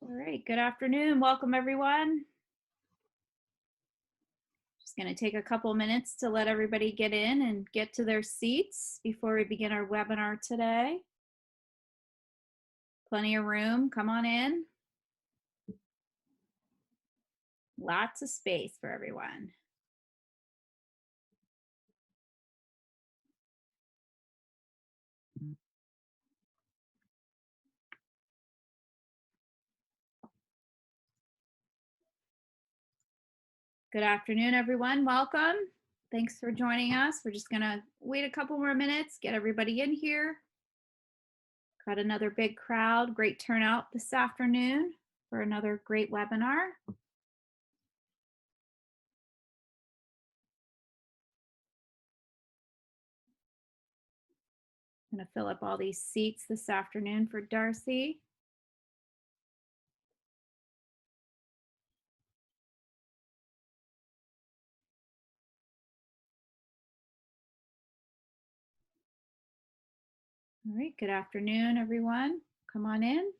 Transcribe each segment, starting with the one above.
All right, good afternoon. Welcome, everyone. Just going to take a couple minutes to let everybody get in and get to their seats before we begin our webinar today. Plenty of room. Come on in. Lots of space for everyone. Good afternoon, everyone. Welcome. Thanks for joining us. We're just going to wait a couple more minutes, get everybody in here. Got another big crowd. Great turnout this afternoon for another great webinar. I'm going to fill up all these seats this afternoon for Darcy. All right, good afternoon, everyone. Come on in.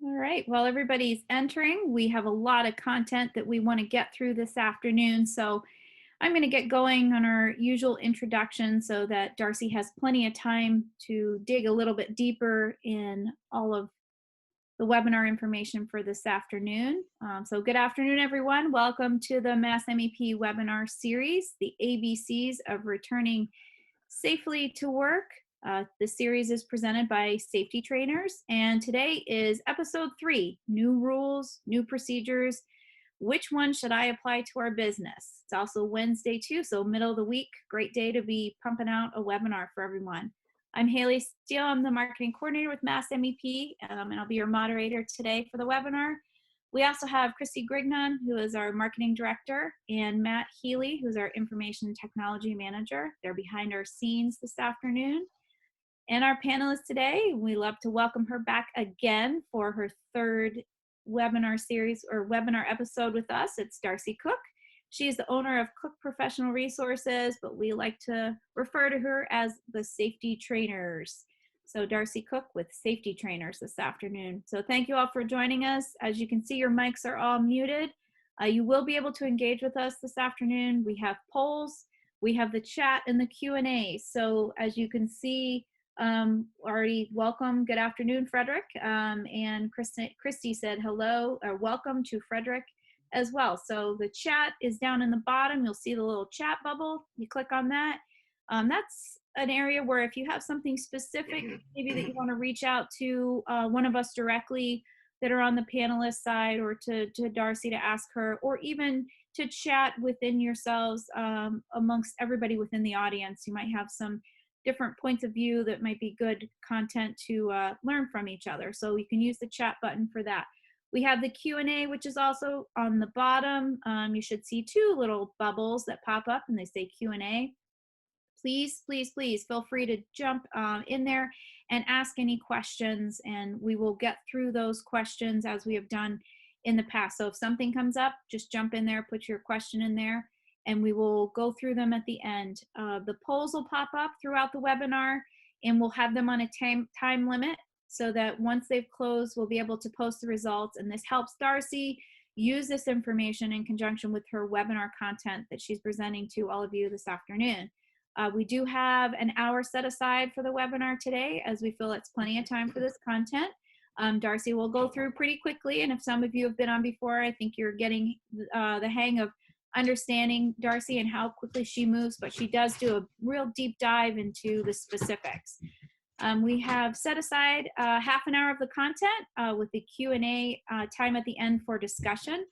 All right, while everybody's entering, we have a lot of content that we want to get through this afternoon. So I'm going to get going on our usual introduction so that Darcy has plenty of time to dig a little bit deeper in all of the webinar information for this afternoon. So good afternoon, everyone. Welcome to the Mass MEP webinar series, the ABCs of Returning Safely to Work. The series is presented by Safety Trainers, and today is episode 3, New Rules, New Procedures. Which one should I apply to our business? It's also Wednesday too, so middle of the week, great day to be pumping out a webinar for everyone. I'm Haley Steele, I'm the marketing coordinator with Mass MEP, and I'll be your moderator today for the webinar. We also have Christy Grignon, who is our marketing director, and Matt Healy, who's our information technology manager. They're behind our scenes this afternoon. And our panelist today, we love to welcome her back again for her third webinar series or webinar episode with us. It's Darcy Cook. She is the owner of Cook Professional Resources, but we like to refer to her as the Safety Trainers. So Darcy Cook with Safety Trainers this afternoon. So thank you all for joining us. As you can see, your mics are all muted. You will be able to engage with us this afternoon. We have polls, we have the chat and the Q&A. So as you can see, already welcome, good afternoon, Frederick. And Christy said hello, or welcome to Frederick as well. So the chat is down in the bottom. You'll see the little chat bubble. You click on that. That's an area where if you have something specific, maybe that you want to reach out to one of us directly that are on the panelist side, or to Darcy to ask her, or even to chat within yourselves amongst everybody within the audience. You might have some different points of view that might be good content to learn from each other. So you can use the chat button for that. We have the Q&A, which is also on the bottom. You should see 2 little bubbles that pop up and they say Q&A. Please, please, please feel free to jump in there and ask any questions, and we will get through those questions as we have done in the past. So if something comes up, just jump in there, put your question in there, and we will go through them at the end. The polls will pop up throughout the webinar, and we'll have them on a time limit so that once they've closed, we'll be able to post the results. And this helps Darcy use this information in conjunction with her webinar content that she's presenting to all of you this afternoon. We do have an hour set aside for the webinar today, as we feel it's plenty of time for this content. Darcy will go through pretty quickly, and if some of you have been on before, I think you're getting the hang of understanding Darcy and how quickly she moves, but she does do a real deep dive into the specifics. We have set aside half an hour of the content with the Q&A time at the end for discussion,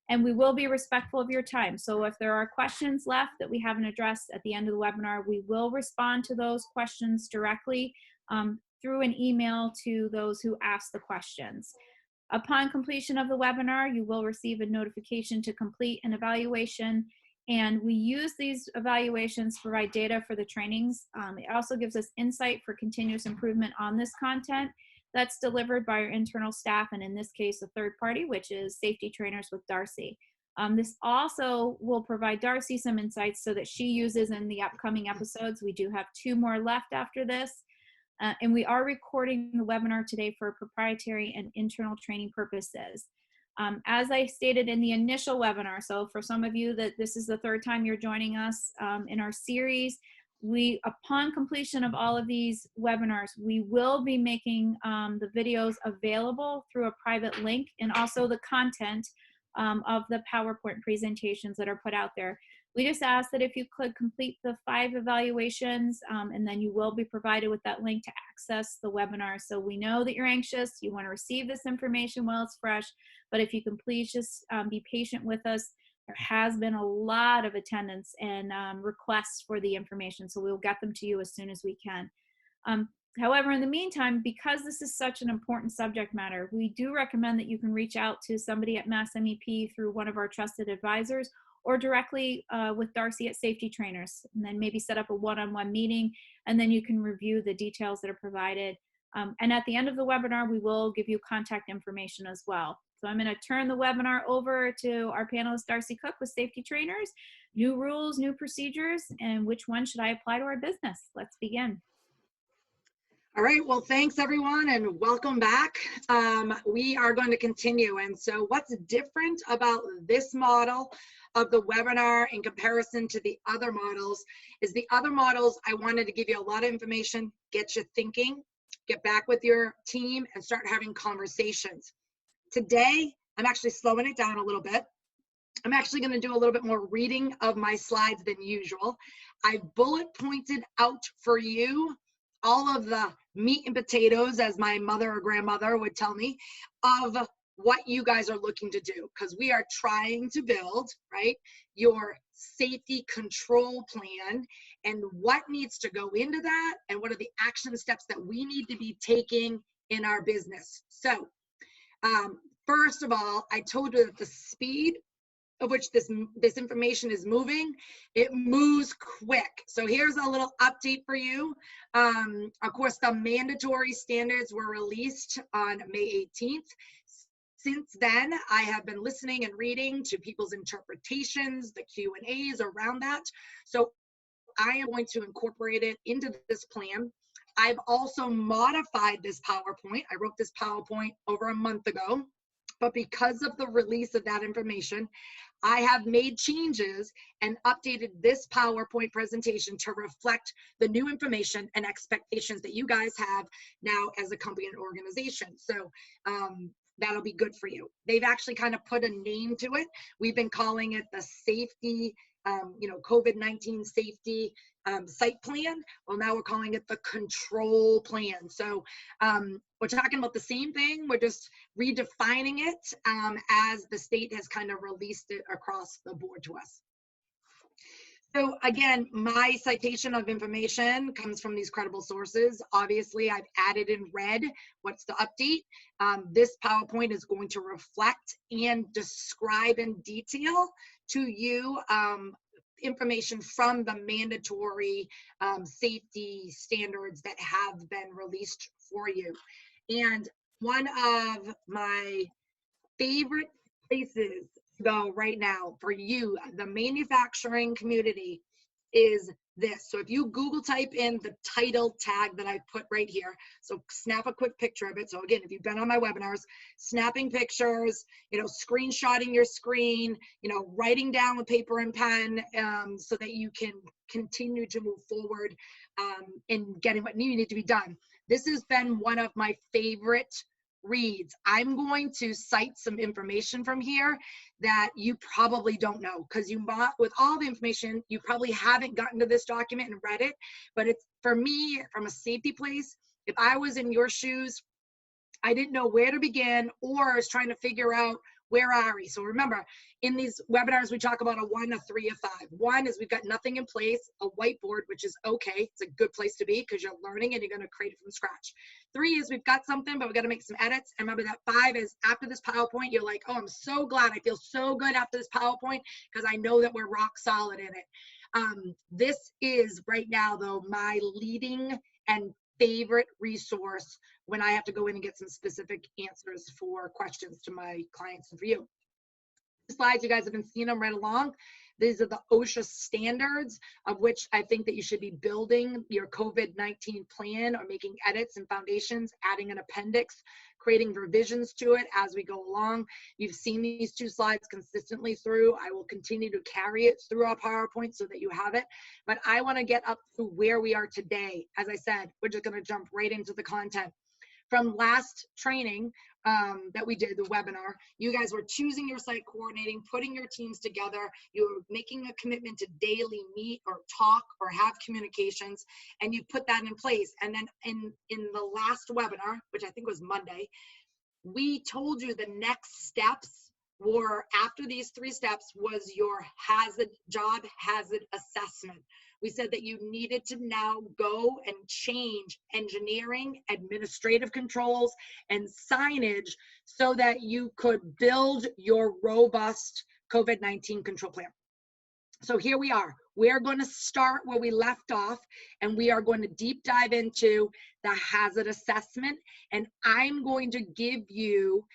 and we will be respectful of your time. So if there are questions left that we haven't addressed at the end of the webinar, we will respond to those questions directly through an email to those who asked the questions. Upon completion of the webinar, you will receive a notification to complete an evaluation, and we use these evaluations to provide data for the trainings. It also gives us insight for continuous improvement on this content that's delivered by our internal staff, and in this case, a third party, which is Safety Trainers with Darcy. This also will provide Darcy some insights so that she uses in the upcoming episodes. We do have 2 more left after this. And we are recording the webinar today for proprietary and internal training purposes. As I stated in the initial webinar, so for some of you that this is the third time you're joining us in our series, upon completion of all of these webinars, we will be making the videos available through a private link, and also the content of the PowerPoint presentations that are put out there. We just ask that if you could complete the 5 evaluations, and then you will be provided with that link to access the webinar. So we know that you're anxious, you want to receive this information while it's fresh, but if you can please just be patient with us. There has been a lot of attendance and requests for the information, so we'll get them to you as soon as we can. However, in the meantime, because this is such an important subject matter, we do recommend that you can reach out to somebody at Mass MEP through one of our trusted advisors, or directly with Darcy at Safety Trainers, and then maybe set up a one-on-one meeting, and then you can review the details that are provided. And at the end of the webinar, we will give you contact information as well. So I'm going to turn the webinar over to our panelist, Darcy Cook with Safety Trainers. New rules, new procedures, and which one should I apply to our business? Let's begin. All right, well, thanks everyone and welcome back. We are going to continue. And so what's different about this model of the webinar in comparison to the other models is the other models, I wanted to give you a lot of information, get you thinking, get back with your team and start having conversations. Today, I'm actually slowing it down a little bit. I'm actually going to do a little bit more reading of my slides than usual. I bullet pointed out for you all of the meat and potatoes, as my mother or grandmother would tell me, of what you guys are looking to do, because we are trying to build, right, your safety control plan and what needs to go into that and what are the action steps that we need to be taking in our business. So first of all, I told you that the speed of which this information is moving, it moves quick. So here's a little update for you. Of course, the mandatory standards were released on May 18th. Since then, I have been listening and reading to people's interpretations, the Q&As around that. So I am going to incorporate it into this plan. I've also modified this PowerPoint. I wrote this PowerPoint over a month ago, but because of the release of that information, I have made changes and updated this PowerPoint presentation to reflect the new information and expectations that you guys have now as a company and organization. So that'll be good for you. They've actually kind of put a name to it. We've been calling it the safety, COVID-19 safety site plan. Well, now we're calling it the control plan. So we're talking about the same thing. We're just redefining it as the state has kind of released it across the board to us. So again, my citation of information comes from these credible sources. Obviously, I've added in red what's the update. This PowerPoint is going to reflect and describe in detail to you information from the mandatory safety standards that have been released for you. And one of my favorite places to go right now for you, the manufacturing community, is this. So if you Google type in the title tag that I put right here, so snap a quick picture of it. So again, if you've been on my webinars, snapping pictures, screenshotting your screen, writing down with paper and pen so that you can continue to move forward in getting what you need to be done. This has been one of my favorite reads. I'm going to cite some information from here that you probably don't know, because with all the information, you probably haven't gotten to this document and read it. But it's, for me, from a safety place, if I was in your shoes, I didn't know where to begin, or I was trying to figure out where are we. So remember, in these webinars, we talk about a 1, a 3, a 5. 1 is we've got nothing in place, a whiteboard, which is okay. It's a good place to be because you're learning and you're going to create it from scratch. 3 is we've got something, but we've got to make some edits. And remember that 5 is after this PowerPoint, you're like, oh, I'm so glad. I feel so good after this PowerPoint because I know that we're rock solid in it. This is right now, though, my leading and favorite resource when I have to go in and get some specific answers for questions to my clients and for you. The slides, you guys have been seeing them right along. These are the OSHA standards of which I think that you should be building your COVID-19 plan or making edits and foundations, adding an appendix, creating revisions to it as we go along. You've seen these two slides consistently through. I will continue to carry it through our PowerPoint so that you have it. But I want to get up to where we are today. As I said, we're just going to jump right into the content. From last training that we did, the webinar, you guys were choosing your site coordinating, putting your teams together. You were making a commitment to daily meet or talk or have communications, and you put that in place. And then in the last webinar, which I think was Monday, we told you the next steps were, after these 3 steps, was your job hazard assessment. We said that you needed to now go and change engineering, administrative controls, and signage so that you could build your robust COVID-19 control plan. So here we are. We're going to start where we left off, and we are going to deep dive into the hazard assessment. And I'm going to give you,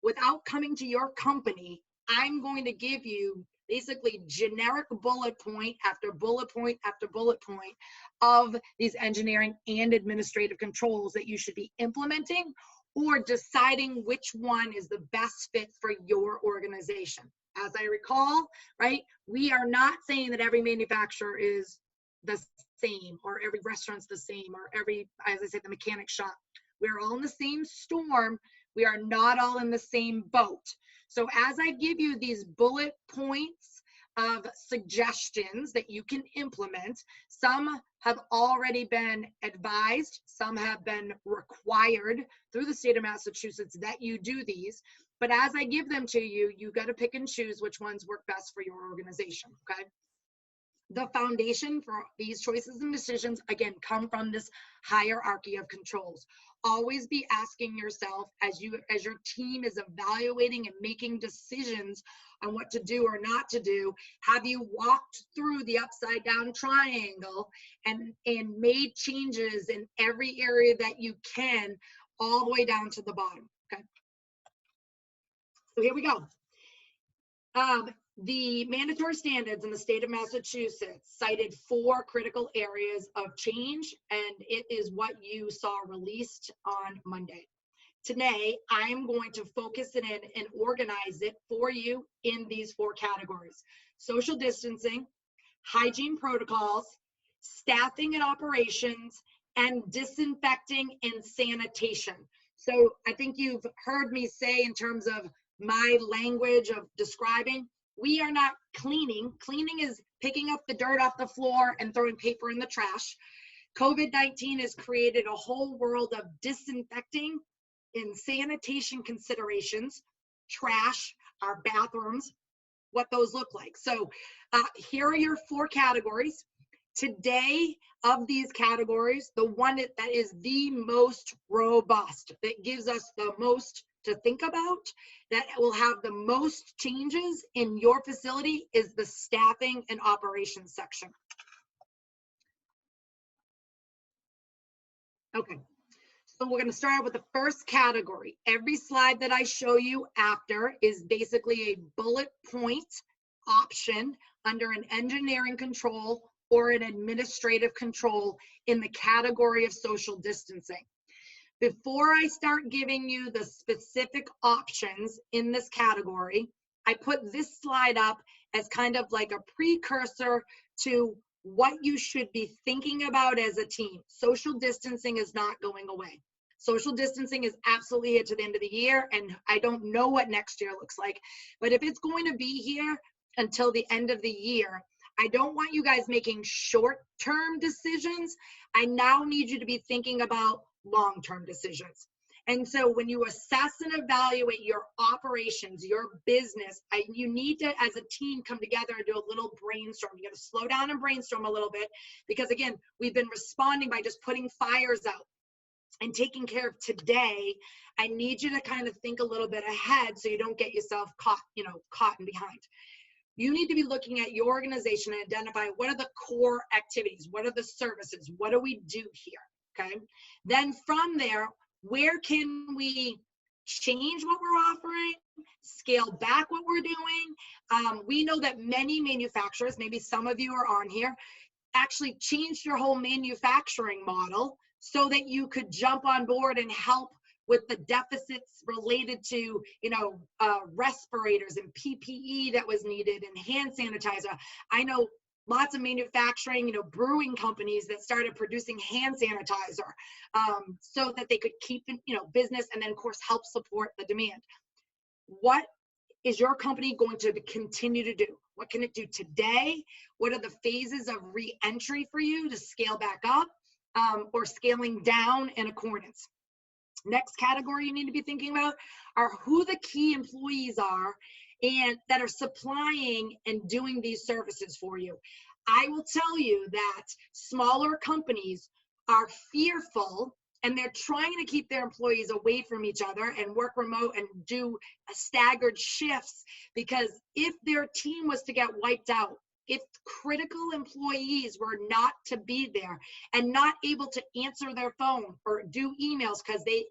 without coming to your company, I'm going to give you basically generic bullet point after bullet point after bullet point of these engineering and administrative controls that you should be implementing or deciding which one is the best fit for your organization. As I recall, right, we are not saying that every manufacturer is the same or every restaurant's the same or every, as I said, the mechanic shop. We're all in the same storm. We are not all in the same boat. So as I give you these bullet points of suggestions that you can implement, some have already been advised, some have been required through the state of Massachusetts that you do these. But as I give them to you, you got to pick and choose which ones work best for your organization, okay? The foundation for these choices and decisions, again, come from this hierarchy of controls. Always be asking yourself as your team is evaluating and making decisions on what to do or not to do, have you walked through the upside down triangle and made changes in every area that you can, all the way down to the bottom, okay? So here we go. The mandatory standards in the state of Massachusetts cited 4 critical areas of change, and it is what you saw released on Monday. Today, I'm going to focus it in and organize it for you in these 4 categories: social distancing, hygiene protocols, staffing and operations, and disinfecting and sanitation. So I think you've heard me say, in terms of my language of describing, we are not cleaning. Cleaning is picking up the dirt off the floor and throwing paper in the trash. COVID-19 has created a whole world of disinfecting and sanitation considerations, trash, our bathrooms, what those look like. So here are your 4 categories. Today, of these categories, the one that is the most robust, that gives us the most to think about, that will have the most changes in your facility, is the staffing and operations section. Okay, so we're going to start with the first category. Every slide that I show you after is basically a bullet point option under an engineering control or an administrative control in the category of social distancing. Before I start giving you the specific options in this category, I put this slide up as kind of like a precursor to what you should be thinking about as a team. Social distancing is not going away. Social distancing is absolutely here to the end of the year, and I don't know what next year looks like, but if it's going to be here until the end of the year, I don't want you guys making short-term decisions. I now need you to be thinking about long-term decisions. And so when you assess and evaluate your operations, your business, you need to, as a team, come together and do a little brainstorm. You got to slow down and brainstorm a little bit, because again, we've been responding by just putting fires out and taking care of today. I need you to kind of think a little bit ahead so you don't get yourself caught in behind. You need to be looking at your organization and identify what are the core activities, what are the services, what do we do here, okay? Then from there, where can we change what we're offering scale back what we're doing. We know that many manufacturers, maybe some of you are on here, actually changed your whole manufacturing model so that you could jump on board and help with the deficits related to, respirators and PPE that was needed and hand sanitizer. I know lots of manufacturing, brewing companies that started producing hand sanitizer so that they could keep, business, and then of course help support the demand. What is your company going to continue to do? What can it do today? What are the phases of re-entry for you to scale back up or scaling down in accordance? Next category you need to be thinking about are who the key employees are and that are supplying and doing these services for you. I will tell you that smaller companies are fearful and they're trying to keep their employees away from each other and work remote and do staggered shifts, because if their team was to get wiped out, if critical employees were not to be there and not able to answer their phone or do emails because they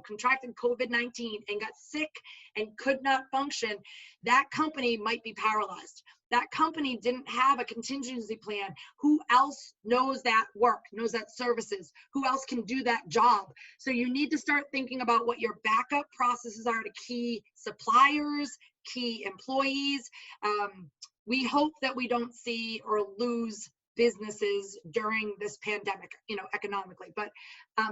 contracted COVID-19 and got sick and could not function, that company might be paralyzed. That company didn't have a contingency plan. Who else knows that work, knows that services? Who else can do that job? So you need to start thinking about what your backup processes are to key suppliers, key employees. We hope that we don't see or lose businesses during this pandemic, economically, but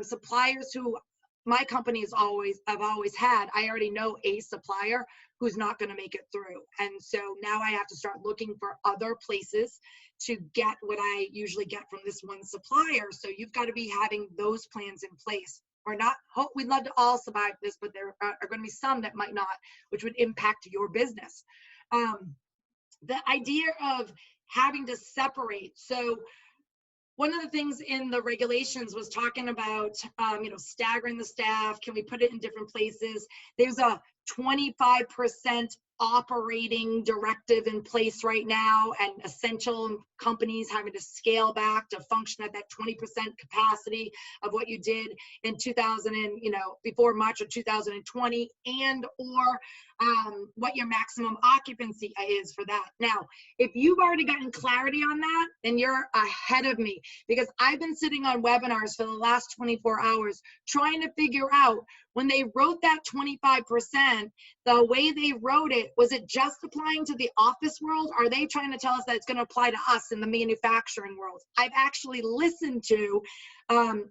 suppliers who my company I've always had, I already know a supplier who's not going to make it through. And so now I have to start looking for other places to get what I usually get from this one supplier. So you've got to be having those plans in place. Or not, we'd love to all survive this, but there are going to be some that might not, which would impact your business. The idea of having to separate. So one of the things in the regulations was talking about, staggering the staff. Can we put it in different places? There's a 25% operating directive in place right now, and essential companies having to scale back to function at that 20% capacity of what you did in 2000 and, before March of 2020, and or what your maximum occupancy is for that. Now, if you've already gotten clarity on that, then you're ahead of me, because I've been sitting on webinars for the last 24 hours trying to figure out, when they wrote that 25%, the way they wrote it, was it just applying to the office world? Are they trying to tell us that it's going to apply to us in the manufacturing world? I've actually listened to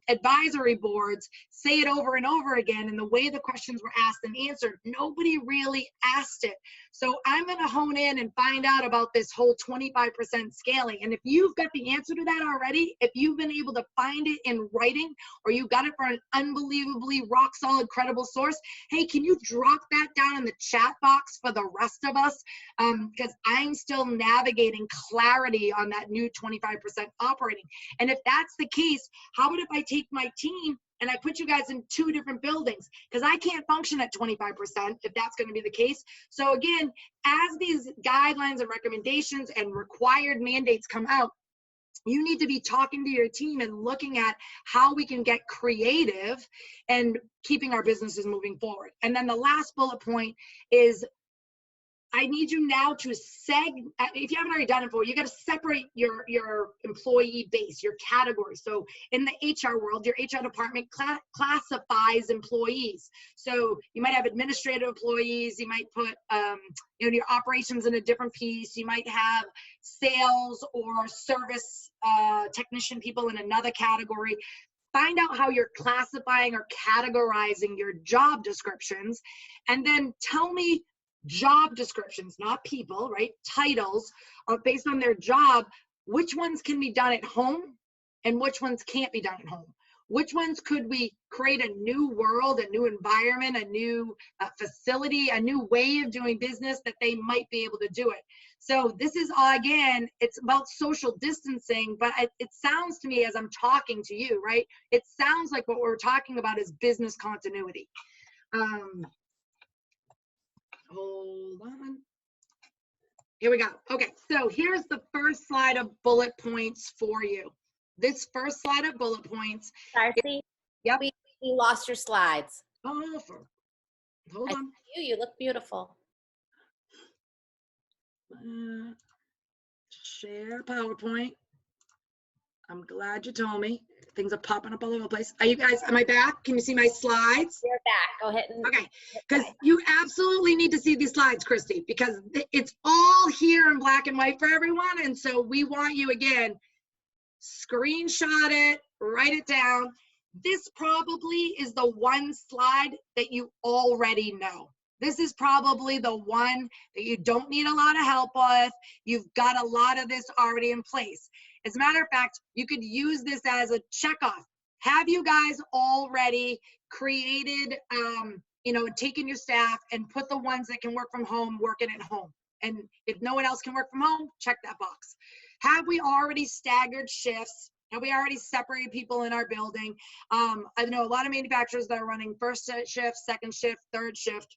advisory boards say it over and over again, and the way the questions were asked and answered, nobody really asked it. So I'm going to hone in and find out about this whole 25% scaling. And if you've got the answer to that already, if you've been able to find it in writing, or you got it from an unbelievably rock solid, credible source, hey, can you drop that down in the chat box for the rest of us? Because I'm still navigating clarity on that new 25% operating. And if that's the case, how about if I take my team and I put you guys in 2 different buildings? Because I can't function at 25% if that's going to be the case. So again, as these guidelines and recommendations and required mandates come out, you need to be talking to your team and looking at how we can get creative and keeping our businesses moving forward. And then the last bullet point is, I need you now to if you haven't already done it before, you got to separate your employee base, your categories. So in the HR world, your HR department classifies employees. So you might have administrative employees, you might put your operations in a different piece, you might have sales or service technician people in another category. Find out how you're classifying or categorizing your job descriptions, and then tell me job descriptions, not people, right? Titles based on their job, which ones can be done at home and which ones can't be done at home. Which ones could we create a new world, a new environment, a new facility, a new way of doing business that they might be able to do it. So this is, again, it's about social distancing, but it sounds to me, as I'm talking to you, right? It sounds like what we're talking about is business continuity. Hold on. Here we go. Okay, so here's the first slide of bullet points for you. This first slide of bullet points. Darcy, Yep. we lost your slides. Oh, Hold I on. see you. You look beautiful. Uh, Share PowerPoint. I'm glad you told me. Things are popping up all over the place. Are you guys, am I back? Can you see my slides? You're back. Go ahead and Okay, hit because play. you absolutely need to see these slides, Christy, because it's all here in black and white for everyone. And so we want you, again, screenshot it, write it down. This probably is the one slide that you already know. This is probably the one that you don't need a lot of help with. You've got a lot of this already in place. As a matter of fact, you could use this as a checkoff. Have you guys already created, taken your staff and put the ones that can work from home, working at home? And if no one else can work from home, check that box. Have we already staggered shifts? Have we already separated people in our building? I know a lot of manufacturers that are running first shift, second shift, third shift,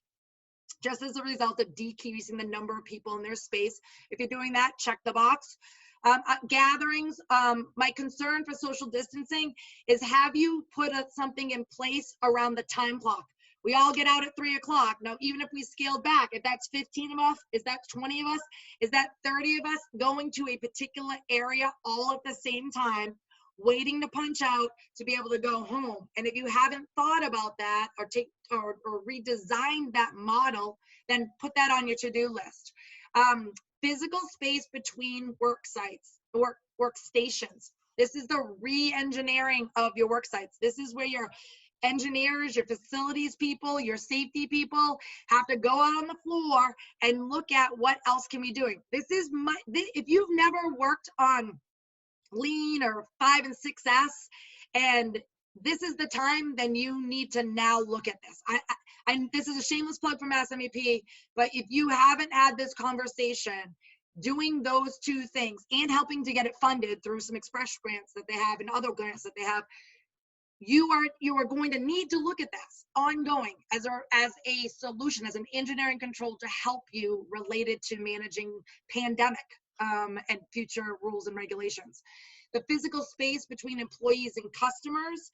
just as a result of decreasing the number of people in their space. If you're doing that, check the box. Gatherings, my concern for social distancing is, have you put something in place around the time clock? We all get out at 3 o'clock. Now, even if we scaled back, if that's 15 of us, is that 20 of us, is that 30 of us going to a particular area all at the same time, waiting to punch out to be able to go home? And if you haven't thought about that or redesigned that model, then put that on your to-do list. Physical space between work sites, workstations. This is the re-engineering of your work sites. This is where your engineers, your facilities people, your safety people have to go out on the floor and look at what else can we doing. If you've never worked on Lean or 5 and 6S, and this is the time, then you need to now look at this. This is a shameless plug for Mass MEP, but if you haven't had this conversation, doing those two things and helping to get it funded through some express grants that they have and other grants that they have, you are going to need to look at this ongoing as a solution, as an engineering control to help you related to managing pandemic and future rules and regulations. The physical space between employees and customers.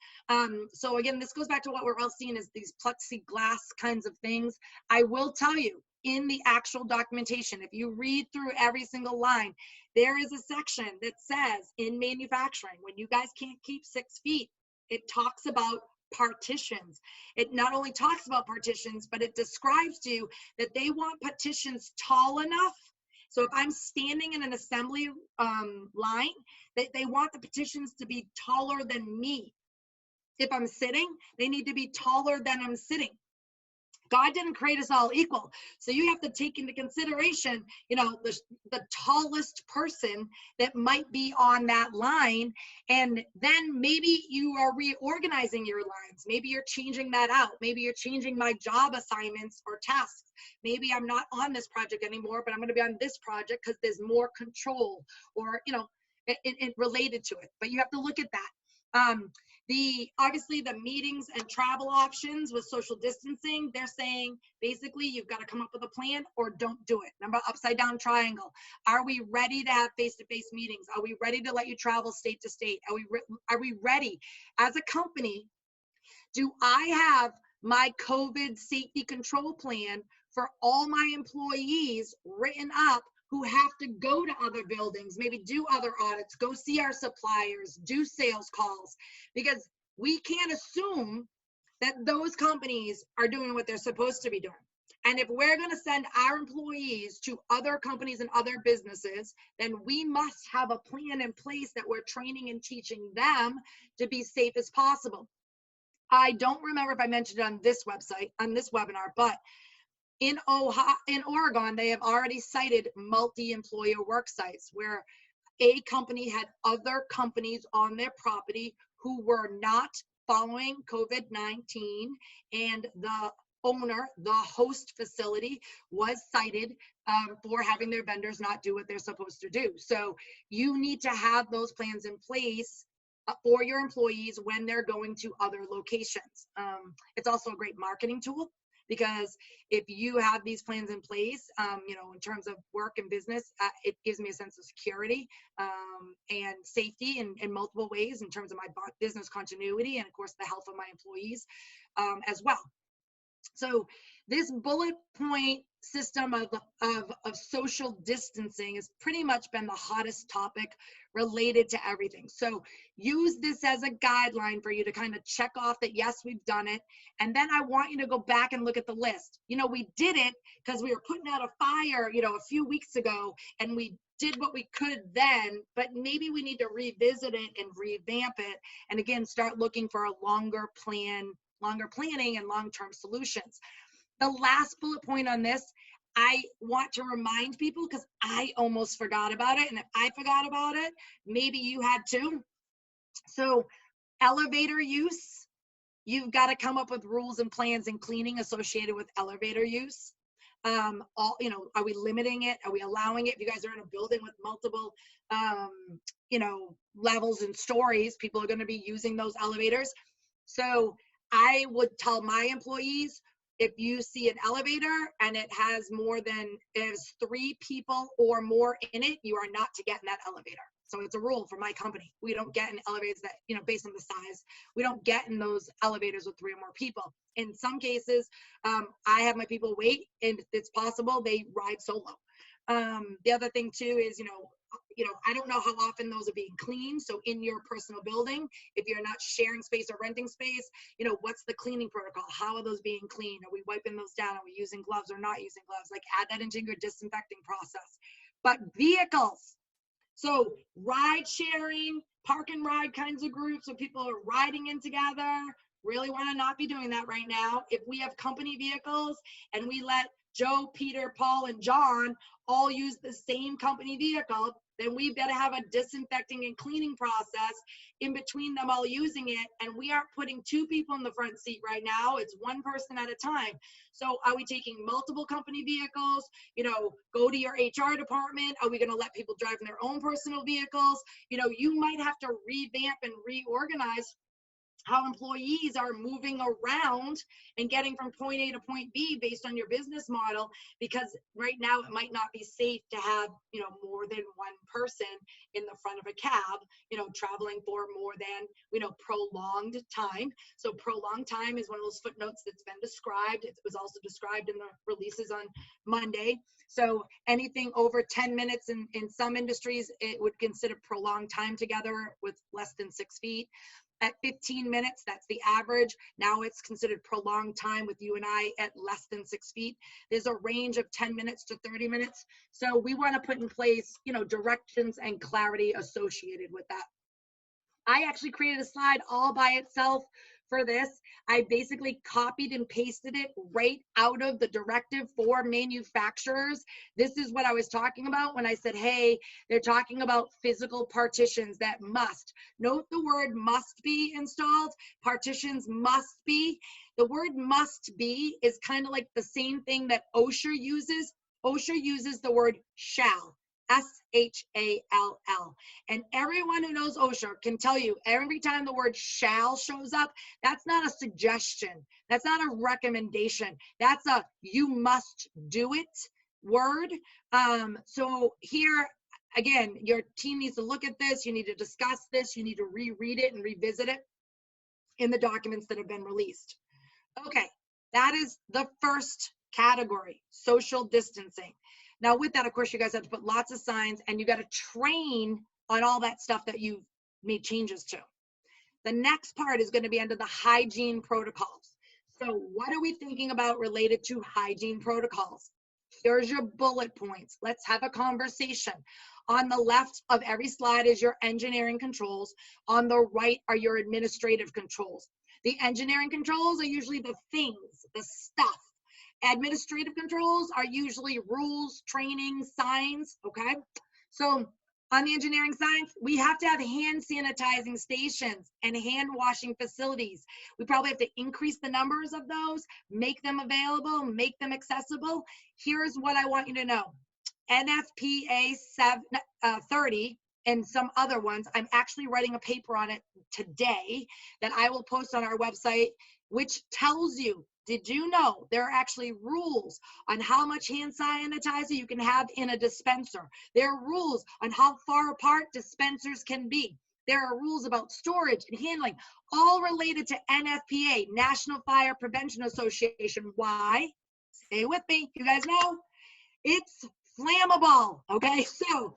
So again, this goes back to what we're all seeing as these plexiglass kinds of things. I will tell you, in the actual documentation, if you read through every single line, there is a section that says in manufacturing, when you guys can't keep 6 feet, it talks about partitions. It not only talks about partitions, but it describes to you that they want partitions tall enough. So if I'm standing in an assembly line, they want the partitions to be taller than me. If I'm sitting, they need to be taller than I'm sitting. God didn't create us all equal. So you have to take into consideration, the tallest person that might be on that line. And then maybe you are reorganizing your lines. Maybe you're changing that out. Maybe you're changing my job assignments or tasks. Maybe I'm not on this project anymore, but I'm going to be on this project because there's more control or, it related to it. But you have to look at that. Obviously the meetings and travel options with social distancing, they're saying basically you've got to come up with a plan or don't do it. Remember, upside down triangle. Are we ready to have face-to-face meetings? Are we ready to let you travel state to state? Are we ready as a company? Do I have my COVID safety control plan for all my employees written up who have to go to other buildings, maybe do other audits, go see our suppliers, do sales calls? Because we can't assume that those companies are doing what they're supposed to be doing. And if we're going to send our employees to other companies and other businesses, then we must have a plan in place that we're training and teaching them to be safe as possible. I don't remember if I mentioned it on this website, on this webinar, but in Oregon, they have already cited multi-employer work sites where a company had other companies on their property who were not following COVID-19, and the owner, the host facility, was cited for having their vendors not do what they're supposed to do. So you need to have those plans in place for your employees when they're going to other locations. It's also a great marketing tool, because if you have these plans in place, in terms of work and business, it gives me a sense of security and safety in multiple ways, in terms of my business continuity and, of course, the health of my employees as well. So this bullet point system of social distancing has pretty much been the hottest topic related to everything. So use this as a guideline for you to kind of check off that, yes, we've done it. And then I want you to go back and look at the list. You know, we did it because we were putting out a fire, you know, a few weeks ago, and we did what we could then, but maybe we need to revisit it and revamp it. And again, start looking for a longer planning and long-term solutions. The last bullet point on this, I want to remind people because I almost forgot about it. And if I forgot about it, maybe you had too. So elevator use, you've got to come up with rules and plans and cleaning associated with elevator use. You know, are we limiting it? Are we allowing it? If you guys are in a building with multiple, you know, levels and stories, people are going to be using those elevators. So I would tell my employees, if you see an elevator and it has is 3 people or more in it, you are not to get in that elevator. So it's a rule for my company. We don't get in elevators that, you know, based on the size, we don't get in those elevators with 3 or more people. In some cases, I have my people wait, and it's possible they ride solo. The other thing too is, you know, I don't know how often those are being cleaned. So in your personal building, if you're not sharing space or renting space, you know, what's the cleaning protocol? How are those being cleaned? Are we wiping those down? Are we using gloves or not using gloves? Like, add that into your disinfecting process. But vehicles, so ride sharing, park and ride kinds of groups where people are riding in together, really want to not be doing that right now. If we have company vehicles and we let Joe, Peter, Paul, and John all use the same company vehicle, then we've got to have a disinfecting and cleaning process in between them all using it. And we aren't putting 2 people in the front seat right now. It's 1 person at a time. So are we taking multiple company vehicles? You know, go to your HR department. Are we going to let people drive in their own personal vehicles? You know, you might have to revamp and reorganize how employees are moving around and getting from point A to point B based on your business model, because right now it might not be safe to have, you know, more than 1 person in the front of a cab, you know, traveling for more than, you know, prolonged time. So prolonged time is one of those footnotes that's been described. It was also described in the releases on Monday. So anything over 10 minutes in some industries, it would consider prolonged time together with less than 6 feet. At 15 minutes, that's the average. Now it's considered prolonged time with you and I at less than 6 feet. There's a range of 10 minutes to 30 minutes. So we want to put in place, you know, directions and clarity associated with that. I actually created a slide all by itself for this. I basically copied and pasted it right out of the directive for manufacturers. This is what I was talking about when I said, hey, they're talking about physical partitions that must. Note the word must be installed. Partitions must be. The word must be is kind of like the same thing that OSHA uses. OSHA uses the word shall. S-H-A-L-L. And everyone who knows OSHA can tell you every time the word shall shows up, that's not a suggestion. That's not a recommendation. That's a you must do it word. So here, again, your team needs to look at this. You need to discuss this. You need to reread it and revisit it in the documents that have been released. Okay, that is the first category, social distancing. Now with that, of course, you guys have to put lots of signs and you got to train on all that stuff that you've made changes to. The next part is going to be under the hygiene protocols. So what are we thinking about related to hygiene protocols? Here's your bullet points. Let's have a conversation. On the left of every slide is your engineering controls. On the right are your administrative controls. The engineering controls are usually the things, the stuff. Administrative controls are usually rules, training, signs, okay? So on the engineering science, we have to have hand sanitizing stations and hand washing facilities. We probably have to increase the numbers of those, make them available, make them accessible. Here's what I want you to know. NFPA 30 and some other ones, I'm actually writing a paper on it today that I will post on our website, which tells you, did you know there are actually rules on how much hand sanitizer you can have in a dispenser? There are rules on how far apart dispensers can be. There are rules about storage and handling, all related to NFPA, National Fire Prevention Association. Why? Stay with me. You guys know it's flammable. Okay, so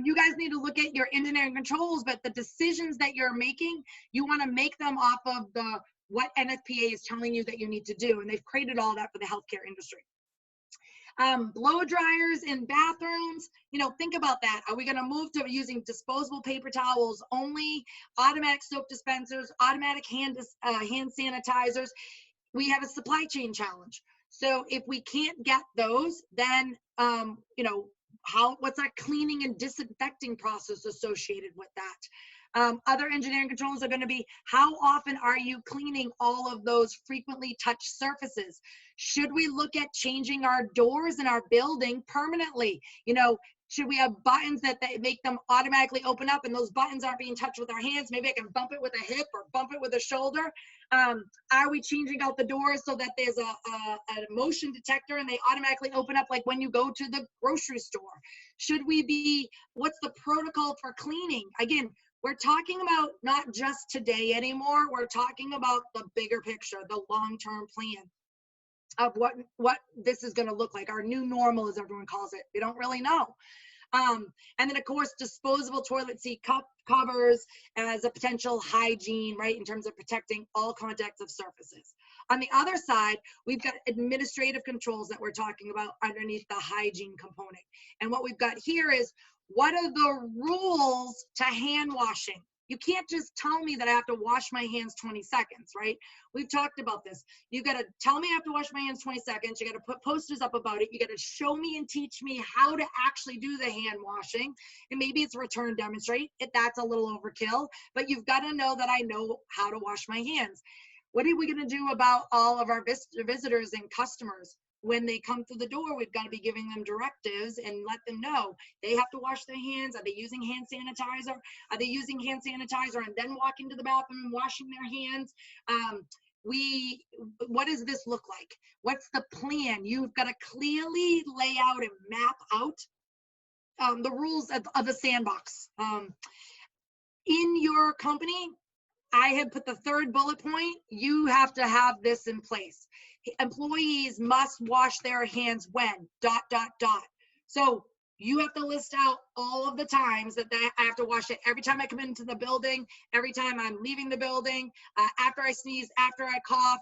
you guys need to look at your engineering controls, but the decisions that you're making, you want to make them off of what NFPA is telling you that you need to do, and they've created all that for the healthcare industry. Blow dryers in bathrooms, think about that. Are we going to move to using disposable paper towels only, automatic soap dispensers, automatic hand sanitizers? We have a supply chain challenge. So if we can't get those, then what's that cleaning and disinfecting process associated with that? Other engineering controls are going to be, how often are you cleaning all of those frequently touched surfaces? Should we look at changing our doors in our building permanently? Should we have buttons that make them automatically open up, and those buttons aren't being touched with our hands? Maybe I can bump it with a hip or bump it with a shoulder. Are we changing out the doors so that there's a motion detector and they automatically open up like when you go to the grocery store? What's the protocol for cleaning? Again, we're talking about not just today anymore. We're talking about the bigger picture, the long-term plan of what this is going to look like, our new normal, as everyone calls it. We don't really know. And then, of course, disposable toilet seat covers as a potential hygiene, right, in terms of protecting all contacts of surfaces. On the other side, we've got administrative controls that we're talking about underneath the hygiene component. And what we've got here is, what are the rules to hand washing? You can't just tell me that I have to wash my hands 20 seconds, right? We've talked about this. You got to tell me I have to wash my hands 20 seconds. You got to put posters up about it. You got to show me and teach me how to actually do the hand washing. And maybe it's return demonstrate. That's a little overkill, but you've got to know that I know how to wash my hands. What are we going to do about all of our visitors and customers? When they come through the door, we've got to be giving them directives and let them know they have to wash their hands. Are they using hand sanitizer? Are they using hand sanitizer and then walking to the bathroom and washing their hands? What does this look like? What's the plan? You've got to clearly lay out and map out the rules of the sandbox. In your company, I had put the third bullet point, you have to have this in place. Employees must wash their hands when, ... So you have to list out all of the times that I have to wash it. Every time I come into the building, every time I'm leaving the building, after I sneeze, after I cough,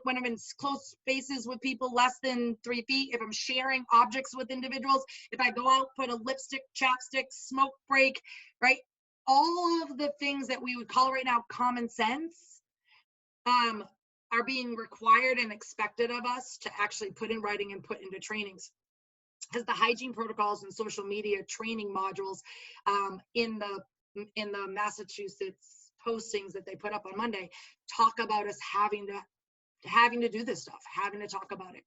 when I'm in close spaces with people less than 3 feet, if I'm sharing objects with individuals, if I go out, put a lipstick, chapstick, smoke break, right? All of the things that we would call right now common sense are being required and expected of us to actually put in writing and put into trainings. Because the hygiene protocols and social media training modules in the Massachusetts postings that they put up on Monday talk about us having to do this stuff, having to talk about it.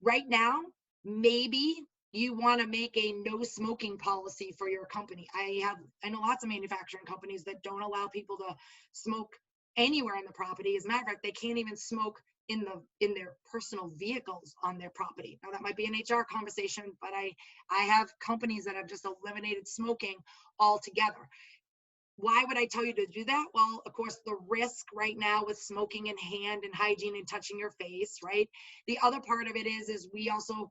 Right now, maybe you want to make a no smoking policy for your company. I know lots of manufacturing companies that don't allow people to smoke anywhere on the property. As a matter of fact, they can't even smoke in their personal vehicles on their property. Now that might be an HR conversation, but I have companies that have just eliminated smoking altogether. Why would I tell you to do that? Well, of course, the risk right now with smoking in hand and hygiene and touching your face, right? The other part of it is we also,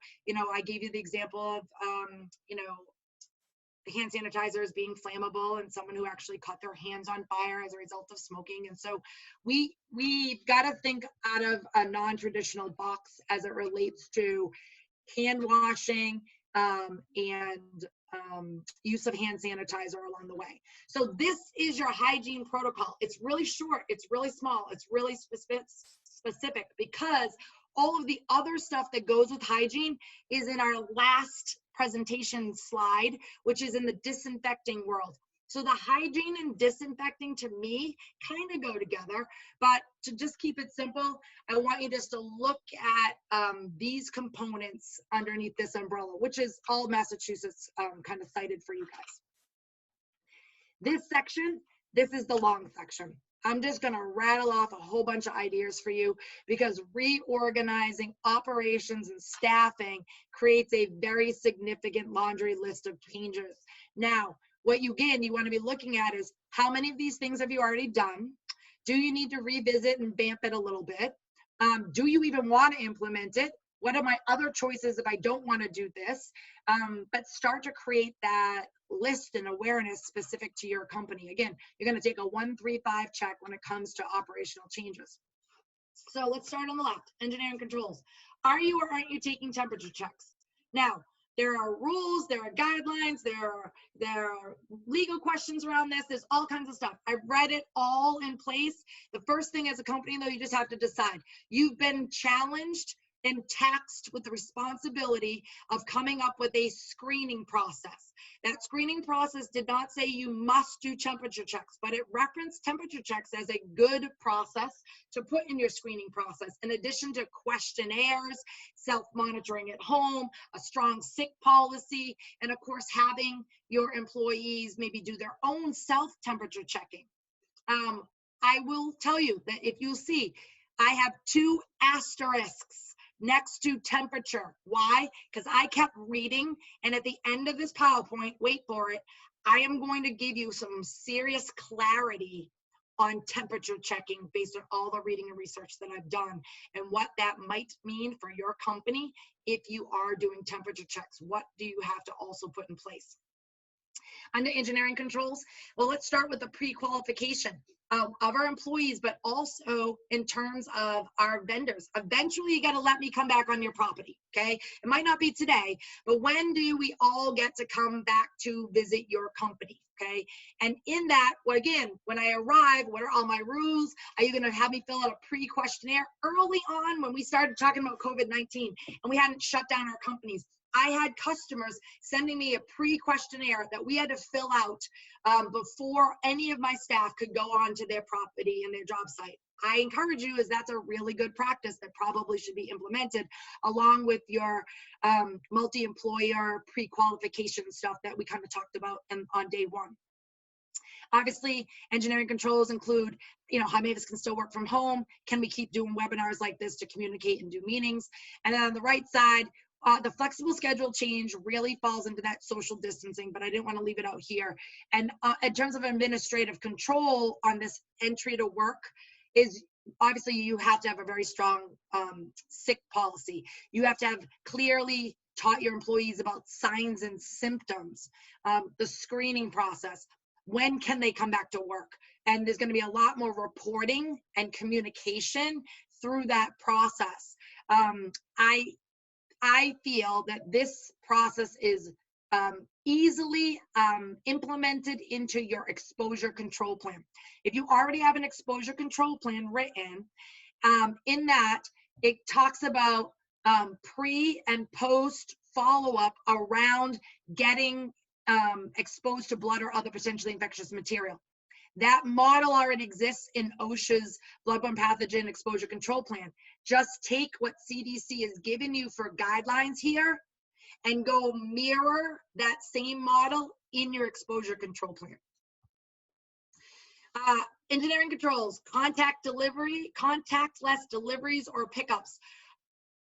I gave you the example of, hand sanitizers being flammable and someone who actually caught their hands on fire as a result of smoking. And so we've got to think out of a non-traditional box as it relates to hand washing and use of hand sanitizer along the way. So this is your hygiene protocol. It's really short, it's really small, it's really specific, because all of the other stuff that goes with hygiene is in our last presentation slide, which is in the disinfecting world. So the hygiene and disinfecting to me kind of go together, but to just keep it simple, I want you just to look at these components underneath this umbrella, which is all Massachusetts kind of cited for you guys. This section, this is the long section. I'm just going to rattle off a whole bunch of ideas for you, because reorganizing operations and staffing creates a very significant laundry list of changes. Now, what you want to be looking at is how many of these things have you already done? Do you need to revisit and vamp it a little bit? Do you even want to implement it? What are my other choices if I don't want to do this? But start to create that list and awareness specific to your company. Again, you're going to take a 1-3-5 check when it comes to operational changes. So let's start on the left, engineering controls. Are you or aren't you taking temperature checks? Now, there are rules, there are guidelines, there are legal questions around this. There's all kinds of stuff. I've read it all in place. The first thing as a company, though, you just have to decide. You've been challenged and taxed with the responsibility of coming up with a screening process. That screening process did not say you must do temperature checks, but it referenced temperature checks as a good process to put in your screening process, in addition to questionnaires, self-monitoring at home, a strong sick policy, and of course, having your employees maybe do their own self-temperature checking. I will tell you that if you'll see, I have 2 asterisks next to temperature. Why? Because I kept reading, and at the end of this PowerPoint, wait for it, I am going to give you some serious clarity on temperature checking based on all the reading and research that I've done and what that might mean for your company if you are doing temperature checks. What do you have to also put in place? Under engineering controls, well, let's start with the pre-qualification of our employees, but also in terms of our vendors. Eventually, you got to let me come back on your property, okay? It might not be today, but when do we all get to come back to visit your company, okay? And in that, well, again, when I arrive, what are all my rules? Are you going to have me fill out a pre-questionnaire? Early on, when we started talking about COVID-19 and we hadn't shut down our companies, I had customers sending me a pre-questionnaire that we had to fill out before any of my staff could go on to their property and their job site. I encourage you, as that's a really good practice that probably should be implemented along with your multi-employer pre-qualification stuff that we kind of talked about on day 1. Obviously, engineering controls include, how many of us can still work from home? Can we keep doing webinars like this to communicate and do meetings? And then on the right side, the flexible schedule change really falls into that social distancing, but I didn't want to leave it out here. And in terms of administrative control on this entry to work is obviously you have to have a very strong sick policy. You have to have clearly taught your employees about signs and symptoms, the screening process. When can they come back to work? And there's going to be a lot more reporting and communication through that process. I feel that this process is easily implemented into your exposure control plan. If you already have an exposure control plan written, in that it talks about pre and post follow-up around getting exposed to blood or other potentially infectious material. That model already exists in OSHA's bloodborne pathogen exposure control plan. Just take what CDC has given you for guidelines here and go mirror that same model in your exposure control plan. Engineering controls, contactless deliveries or pickups.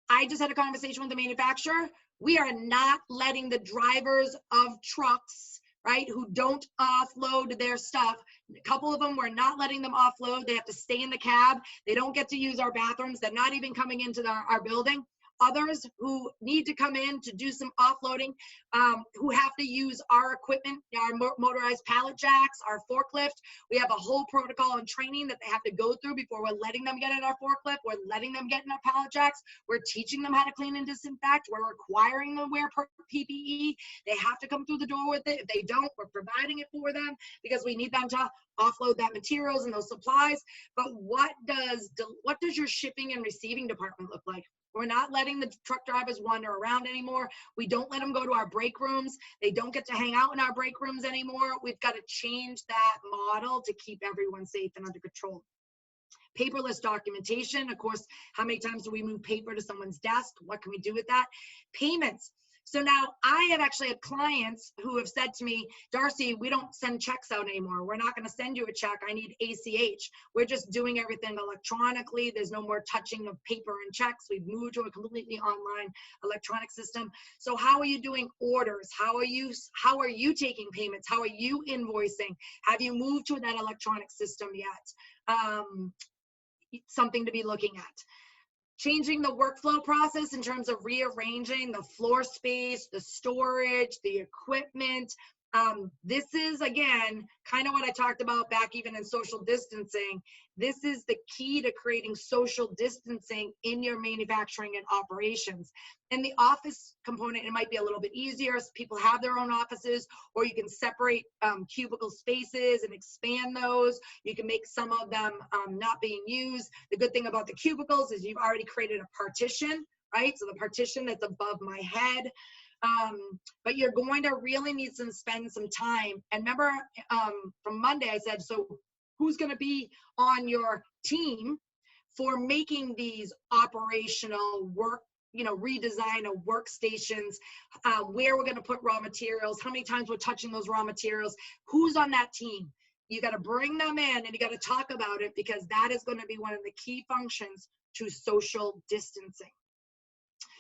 I just had a conversation with the manufacturer. We are not letting the drivers of trucks, right, who don't offload their stuff. A couple of them, we're not letting them offload. They have to stay in the cab. They don't get to use our bathrooms. They're not even coming into our building. Others who need to come in to do some offloading, who have to use our equipment, our motorized pallet jacks, our forklift. We have a whole protocol and training that they have to go through before we're letting them get in our forklift. We're letting them get in our pallet jacks. We're teaching them how to clean and disinfect. We're requiring them to wear PPE. They have to come through the door with it. If they don't, we're providing it for them because we need them to offload that materials and those supplies. But what does your shipping and receiving department look like? We're not letting the truck drivers wander around anymore. We don't let them go to our break rooms. They don't get to hang out in our break rooms anymore. We've got to change that model to keep everyone safe and under control. Paperless documentation. Of course, how many times do we move paper to someone's desk? What can we do with that? Payments. So now I have actually had clients who have said to me, Darcy, we don't send checks out anymore. We're not going to send you a check. I need ACH. We're just doing everything electronically. There's no more touching of paper and checks. We've moved to a completely online electronic system. So how are you doing orders? How are you taking payments? How are you invoicing? Have you moved to that electronic system yet? Something to be looking at. Changing the workflow process in terms of rearranging the floor space, the storage, the equipment. This is, again, kind of what I talked about back even in social distancing. This is the key to creating social distancing in your manufacturing and operations. And the office component, it might be a little bit easier. People have their own offices, or you can separate cubicle spaces and expand those. You can make some of them not being used. The good thing about the cubicles is you've already created a partition, right? So the partition that's above my head. But you're going to really need to spend some time. And remember, from Monday, I said, so who's going to be on your team for making these operational work, redesign of workstations, where we're going to put raw materials, how many times we're touching those raw materials, who's on that team? You got to bring them in and you got to talk about it, because that is going to be one of the key functions to social distancing.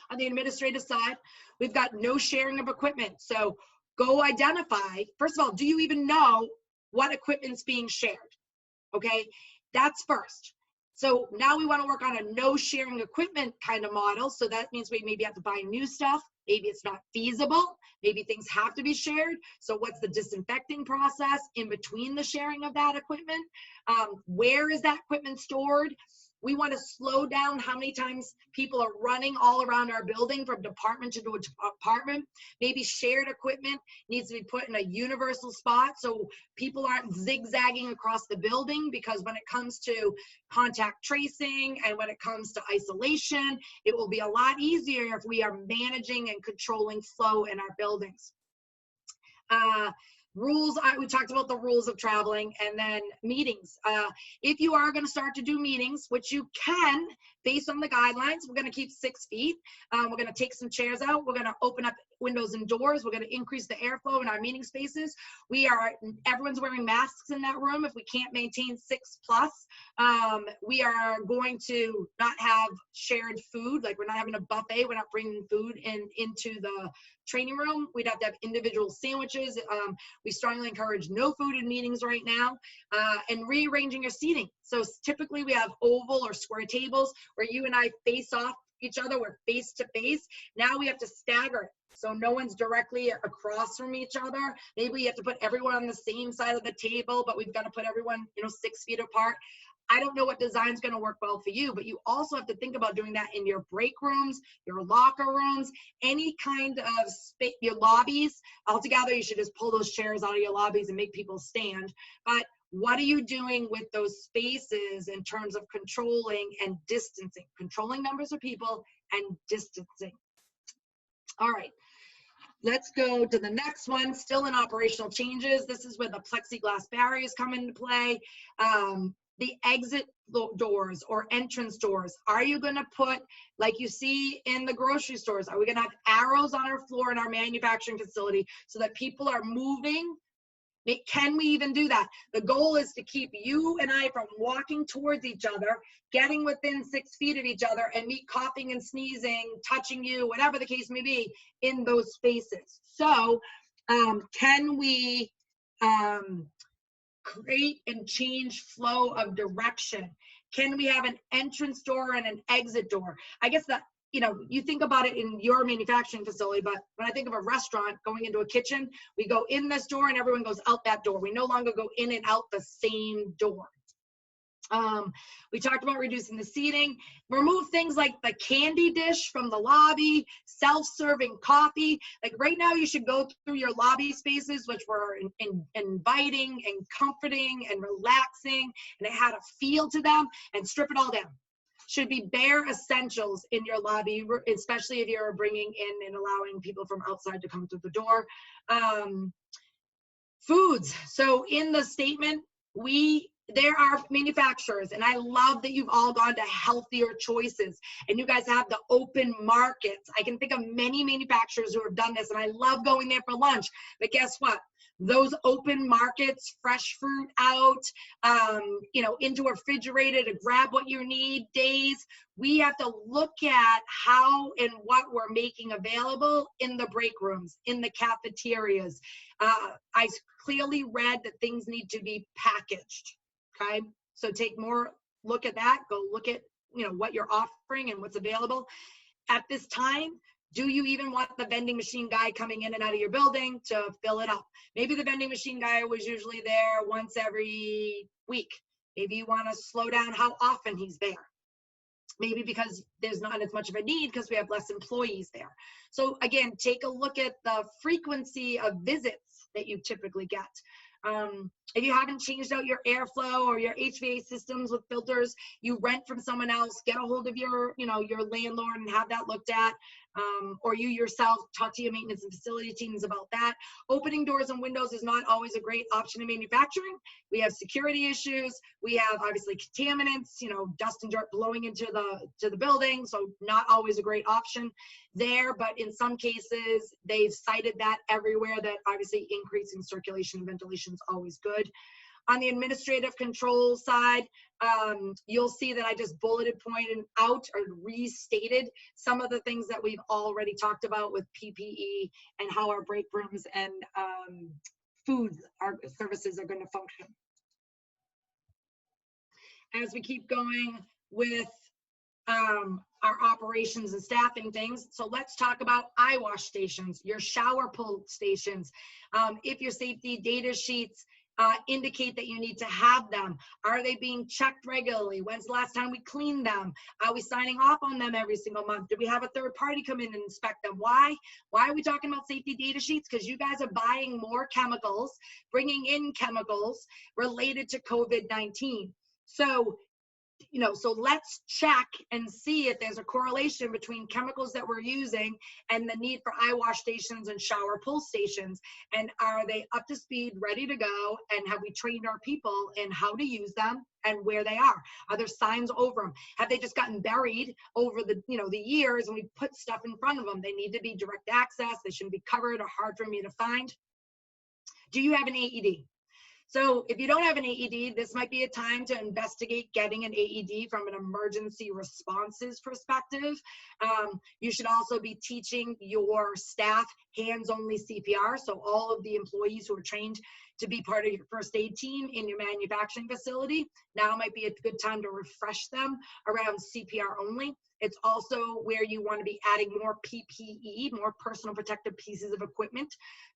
On the administrative side, we've got no sharing of equipment. So go identify, first of all, do you even know what equipment's being shared? Okay, that's first. So now we want to work on a no sharing equipment kind of model. So that means we maybe have to buy new stuff. Maybe it's not feasible. Maybe things have to be shared. So what's the disinfecting process in between the sharing of that equipment? Where is that equipment stored? We want to slow down how many times people are running all around our building from department to department. Maybe shared equipment needs to be put in a universal spot so people aren't zigzagging across the building, because when it comes to contact tracing and when it comes to isolation, it will be a lot easier if we are managing and controlling flow in our buildings. Rules, we talked about the rules of traveling, and then meetings. If you are going to start to do meetings, which you can based on the guidelines, we're going to keep 6 feet. We're going to take some chairs out. We're going to open up windows and doors. We're going to increase the airflow in our meeting spaces. Everyone's wearing masks in that room if we can't maintain 6+. We are going to not have shared food, like we're not having a buffet. We're not bringing food into the training room. We'd have to have individual sandwiches. We strongly encourage no food in meetings right now, and rearranging your seating. So typically we have oval or square tables where you and I face off each other. We're face to face. Now we have to stagger it, so no one's directly across from each other. Maybe we have to put everyone on the same side of the table, but we've got to put everyone 6 feet apart. I don't know what design is going to work well for you, but you also have to think about doing that in your break rooms, your locker rooms, any kind of space, your lobbies. Altogether, you should just pull those chairs out of your lobbies and make people stand. But what are you doing with those spaces in terms of controlling and distancing? Controlling numbers of people and distancing. All right. Let's go to the next one, still in operational changes. This is where the plexiglass barriers come into play. The exit doors or entrance doors. Are you going to put, like you see in the grocery stores, are we going to have arrows on our floor in our manufacturing facility so that people are moving? Can we even do that? The goal is to keep you and I from walking towards each other, getting within 6 feet of each other, and me coughing and sneezing, touching you, whatever the case may be, in those spaces. So can we create and change flow of direction? Can we have an entrance door and an exit door? I guess that, you think about it in your manufacturing facility, but when I think of a restaurant going into a kitchen, we go in this door and everyone goes out that door. We no longer go in and out the same door. We talked about reducing the seating. Remove things like the candy dish from the lobby, self-serving coffee. Like right now, you should go through your lobby spaces, which were inviting and comforting and relaxing, and it had a feel to them, and strip it all down. Should be bare essentials in your lobby, especially if you're bringing in and allowing people from outside to come through the door. Foods. So in the statement, we there are manufacturers, and I love that you've all gone to healthier choices and you guys have the open markets. I can think of many manufacturers who have done this, and I love going there for lunch. But guess what? Those open markets, fresh fruit out, into a refrigerator to grab what you need days. We have to look at how and what we're making available in the break rooms, in the cafeterias. I clearly read that things need to be packaged. Okay, so take more look at that. Go look at what you're offering and what's available at this time. Do you even want the vending machine guy coming in and out of your building to fill it up? Maybe the vending machine guy was usually there once every week. Maybe you want to slow down how often he's there. Maybe because there's not as much of a need because we have less employees there. So again, take a look at the frequency of visits that you typically get. If you haven't changed out your airflow or your HVAC systems with filters, you rent from someone else, get a hold of your landlord and have that looked at. Or you yourself talk to your maintenance and facility teams about that. Opening doors and windows is not always a great option in manufacturing. We have security issues. We have obviously contaminants, dust and dirt blowing into the building. So not always a great option there, but in some cases they've cited that everywhere, that obviously increasing circulation and ventilation is always good. On the administrative control side, you'll see that I just bulleted pointed out or restated some of the things that we've already talked about with PPE and how our break rooms and food our services are going to function. As we keep going with our operations and staffing things, so let's talk about eye wash stations, your shower pull stations. If your safety data sheets indicate that you need to have them. Are they being checked regularly? When's the last time we cleaned them? Are we signing off on them every single month? Do we have a third party come in and inspect them? Why? Why are we talking about safety data sheets? Because you guys are buying more chemicals, bringing in chemicals related to COVID-19. So let's check and see if there's a correlation between chemicals that we're using and the need for eye wash stations and shower pull stations. And are they up to speed, ready to go? And have we trained our people in how to use them and where they are? Are there signs over them? Have they just gotten buried over the years and we put stuff in front of them? They need to be direct access. They shouldn't be covered or hard for me to find. Do you have an AED? So if you don't have an AED, this might be a time to investigate getting an AED from an emergency responses perspective. You should also be teaching your staff hands-only CPR. So all of the employees who are trained to be part of your first aid team in your manufacturing facility, now might be a good time to refresh them around CPR only. It's also where you want to be adding more PPE, more personal protective pieces of equipment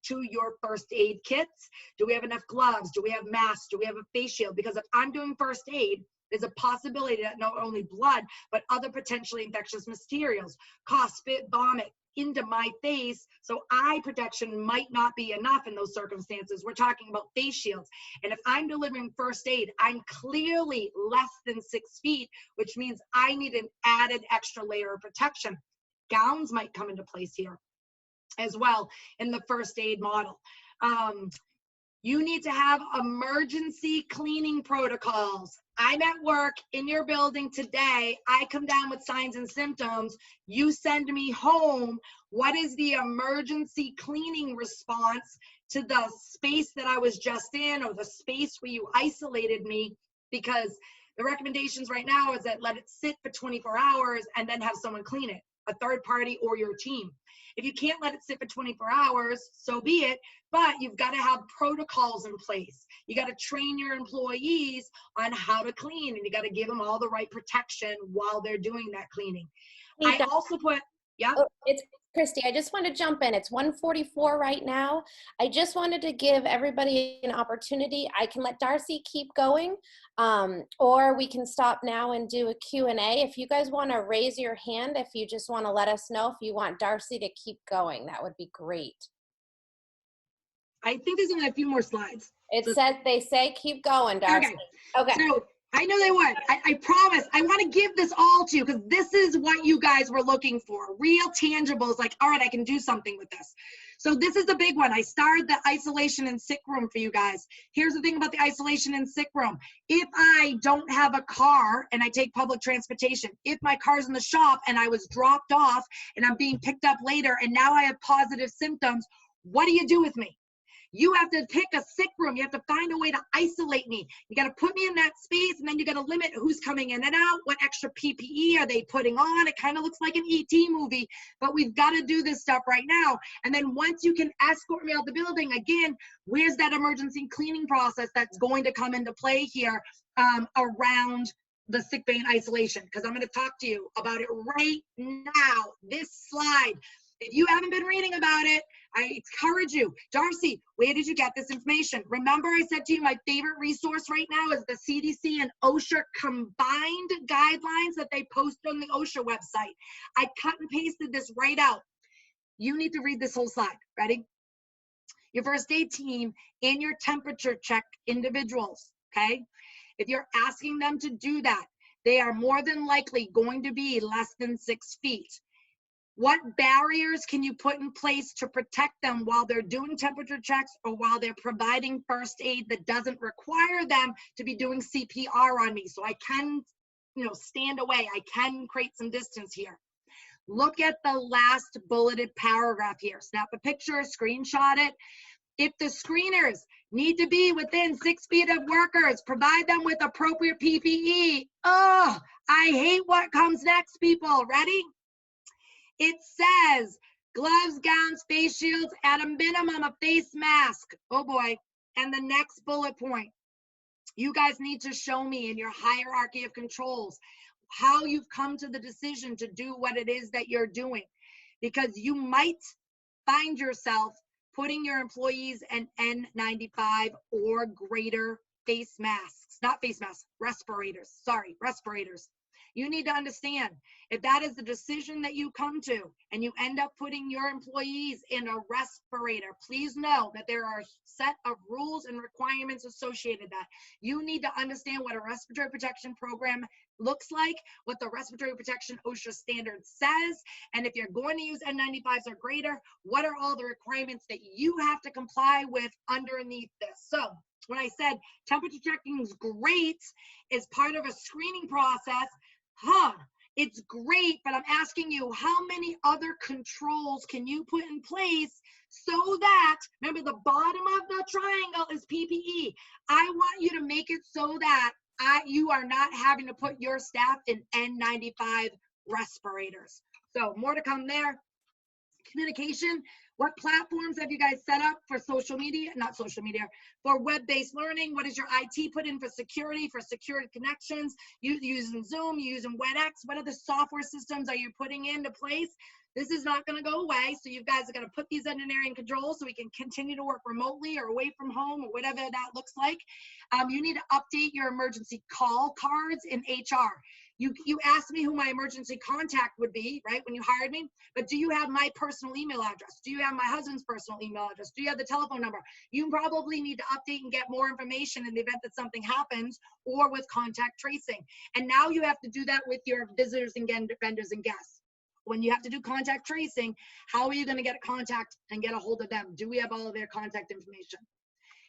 to your first aid kits. Do we have enough gloves? Do we have masks? Do we have a face shield? Because if I'm doing first aid, there's a possibility that not only blood, but other potentially infectious materials, cough, spit, vomit into my face. So eye protection might not be enough in those circumstances. We're talking about face shields. And if I'm delivering first aid, I'm clearly less than 6 feet, which means I need an added extra layer of protection. Gowns might come into place here as well in the first aid model. You need to have emergency cleaning protocols. I'm at work in your building today. I come down with signs and symptoms. You send me home. What is the emergency cleaning response to the space that I was just in or the space where you isolated me? Because the recommendations right now is that let it sit for 24 hours and then have someone clean it, a third party or your team. If you can't let it sit for 24 hours, so be it, but you've got to have protocols in place. You got to train your employees on how to clean, and you got to give them all the right protection while they're doing that cleaning. I also put, yeah. Oh, it's Christy. I just want to jump in. It's 1:44 right now. I just wanted to give everybody an opportunity. I can let Darcy keep going, or we can stop now and do a Q&A. If you guys want to raise your hand, if you just want to let us know if you want Darcy to keep going, that would be great. I think there's only a few more slides. It says, they say keep going, Darcy. Okay. So I know they would. I promise. I want to give this all to you because this is what you guys were looking for. Real tangibles, like, all right, I can do something with this. So this is the big one. I started the isolation and sick room for you guys. Here's the thing about the isolation and sick room. If I don't have a car and I take public transportation, if my car's in the shop and I was dropped off and I'm being picked up later and now I have positive symptoms, what do you do with me? You have to pick a sick room. You have to find a way to isolate me. You got to put me in that space, and then you got to limit who's coming in and out. What extra PPE are they putting on? It kind of looks like an ET movie, but we've got to do this stuff right now. And then once you can escort me out the building, again, where's that emergency cleaning process that's going to come into play here around the sick bay and isolation? Because I'm going to talk to you about it right now. This slide. If you haven't been reading about it, I encourage you. Darcy, where did you get this information? Remember I said to you my favorite resource right now is the CDC and OSHA combined guidelines that they post on the OSHA website. I cut and pasted this right out. You need to read this whole slide. Ready? Your first aid team and your temperature check individuals, okay? If you're asking them to do that, they are more than likely going to be less than 6 feet. What barriers can you put in place to protect them while they're doing temperature checks or while they're providing first aid that doesn't require them to be doing CPR on me? So I can, stand away. I can create some distance here. Look at the last bulleted paragraph here. Snap a picture, screenshot it. If the screeners need to be within 6 feet of workers, provide them with appropriate PPE. Oh, I hate what comes next, people. Ready? It says gloves, gowns, face shields, at a minimum a face mask. Oh boy. And the next bullet point, you guys need to show me in your hierarchy of controls how you've come to the decision to do what it is that you're doing. Because you might find yourself putting your employees an N95 or greater face masks, not face masks, respirators. Sorry, respirators. You need to understand if that is the decision that you come to and you end up putting your employees in a respirator, please know that there are a set of rules and requirements associated with that. You need to understand what a respiratory protection program looks like, what the respiratory protection OSHA standard says, and if you're going to use N95s or greater, what are all the requirements that you have to comply with underneath this. So when I said temperature checking is great as part of a screening process, it's great, but I'm asking you, how many other controls can you put in place so that, remember the bottom of the triangle is PPE. I want you to make it so that you are not having to put your staff in N95 respirators. So more to come there. Communication. What platforms have you guys set up for social media? Not social media, for web-based learning. What is your IT put in for security connections? You using Zoom, you using WebEx? What other software systems are you putting into place? This is not going to go away. So you guys are going to put these engineering controls so we can continue to work remotely or away from home or whatever that looks like. You need to update your emergency call cards in HR. You asked me who my emergency contact would be, right, when you hired me, but do you have my personal email address? Do you have my husband's personal email address? Do you have the telephone number? You probably need to update and get more information in the event that something happens or with contact tracing. And now you have to do that with your visitors and vendors and guests. When you have to do contact tracing, how are you going to get a contact and get a hold of them? Do we have all of their contact information?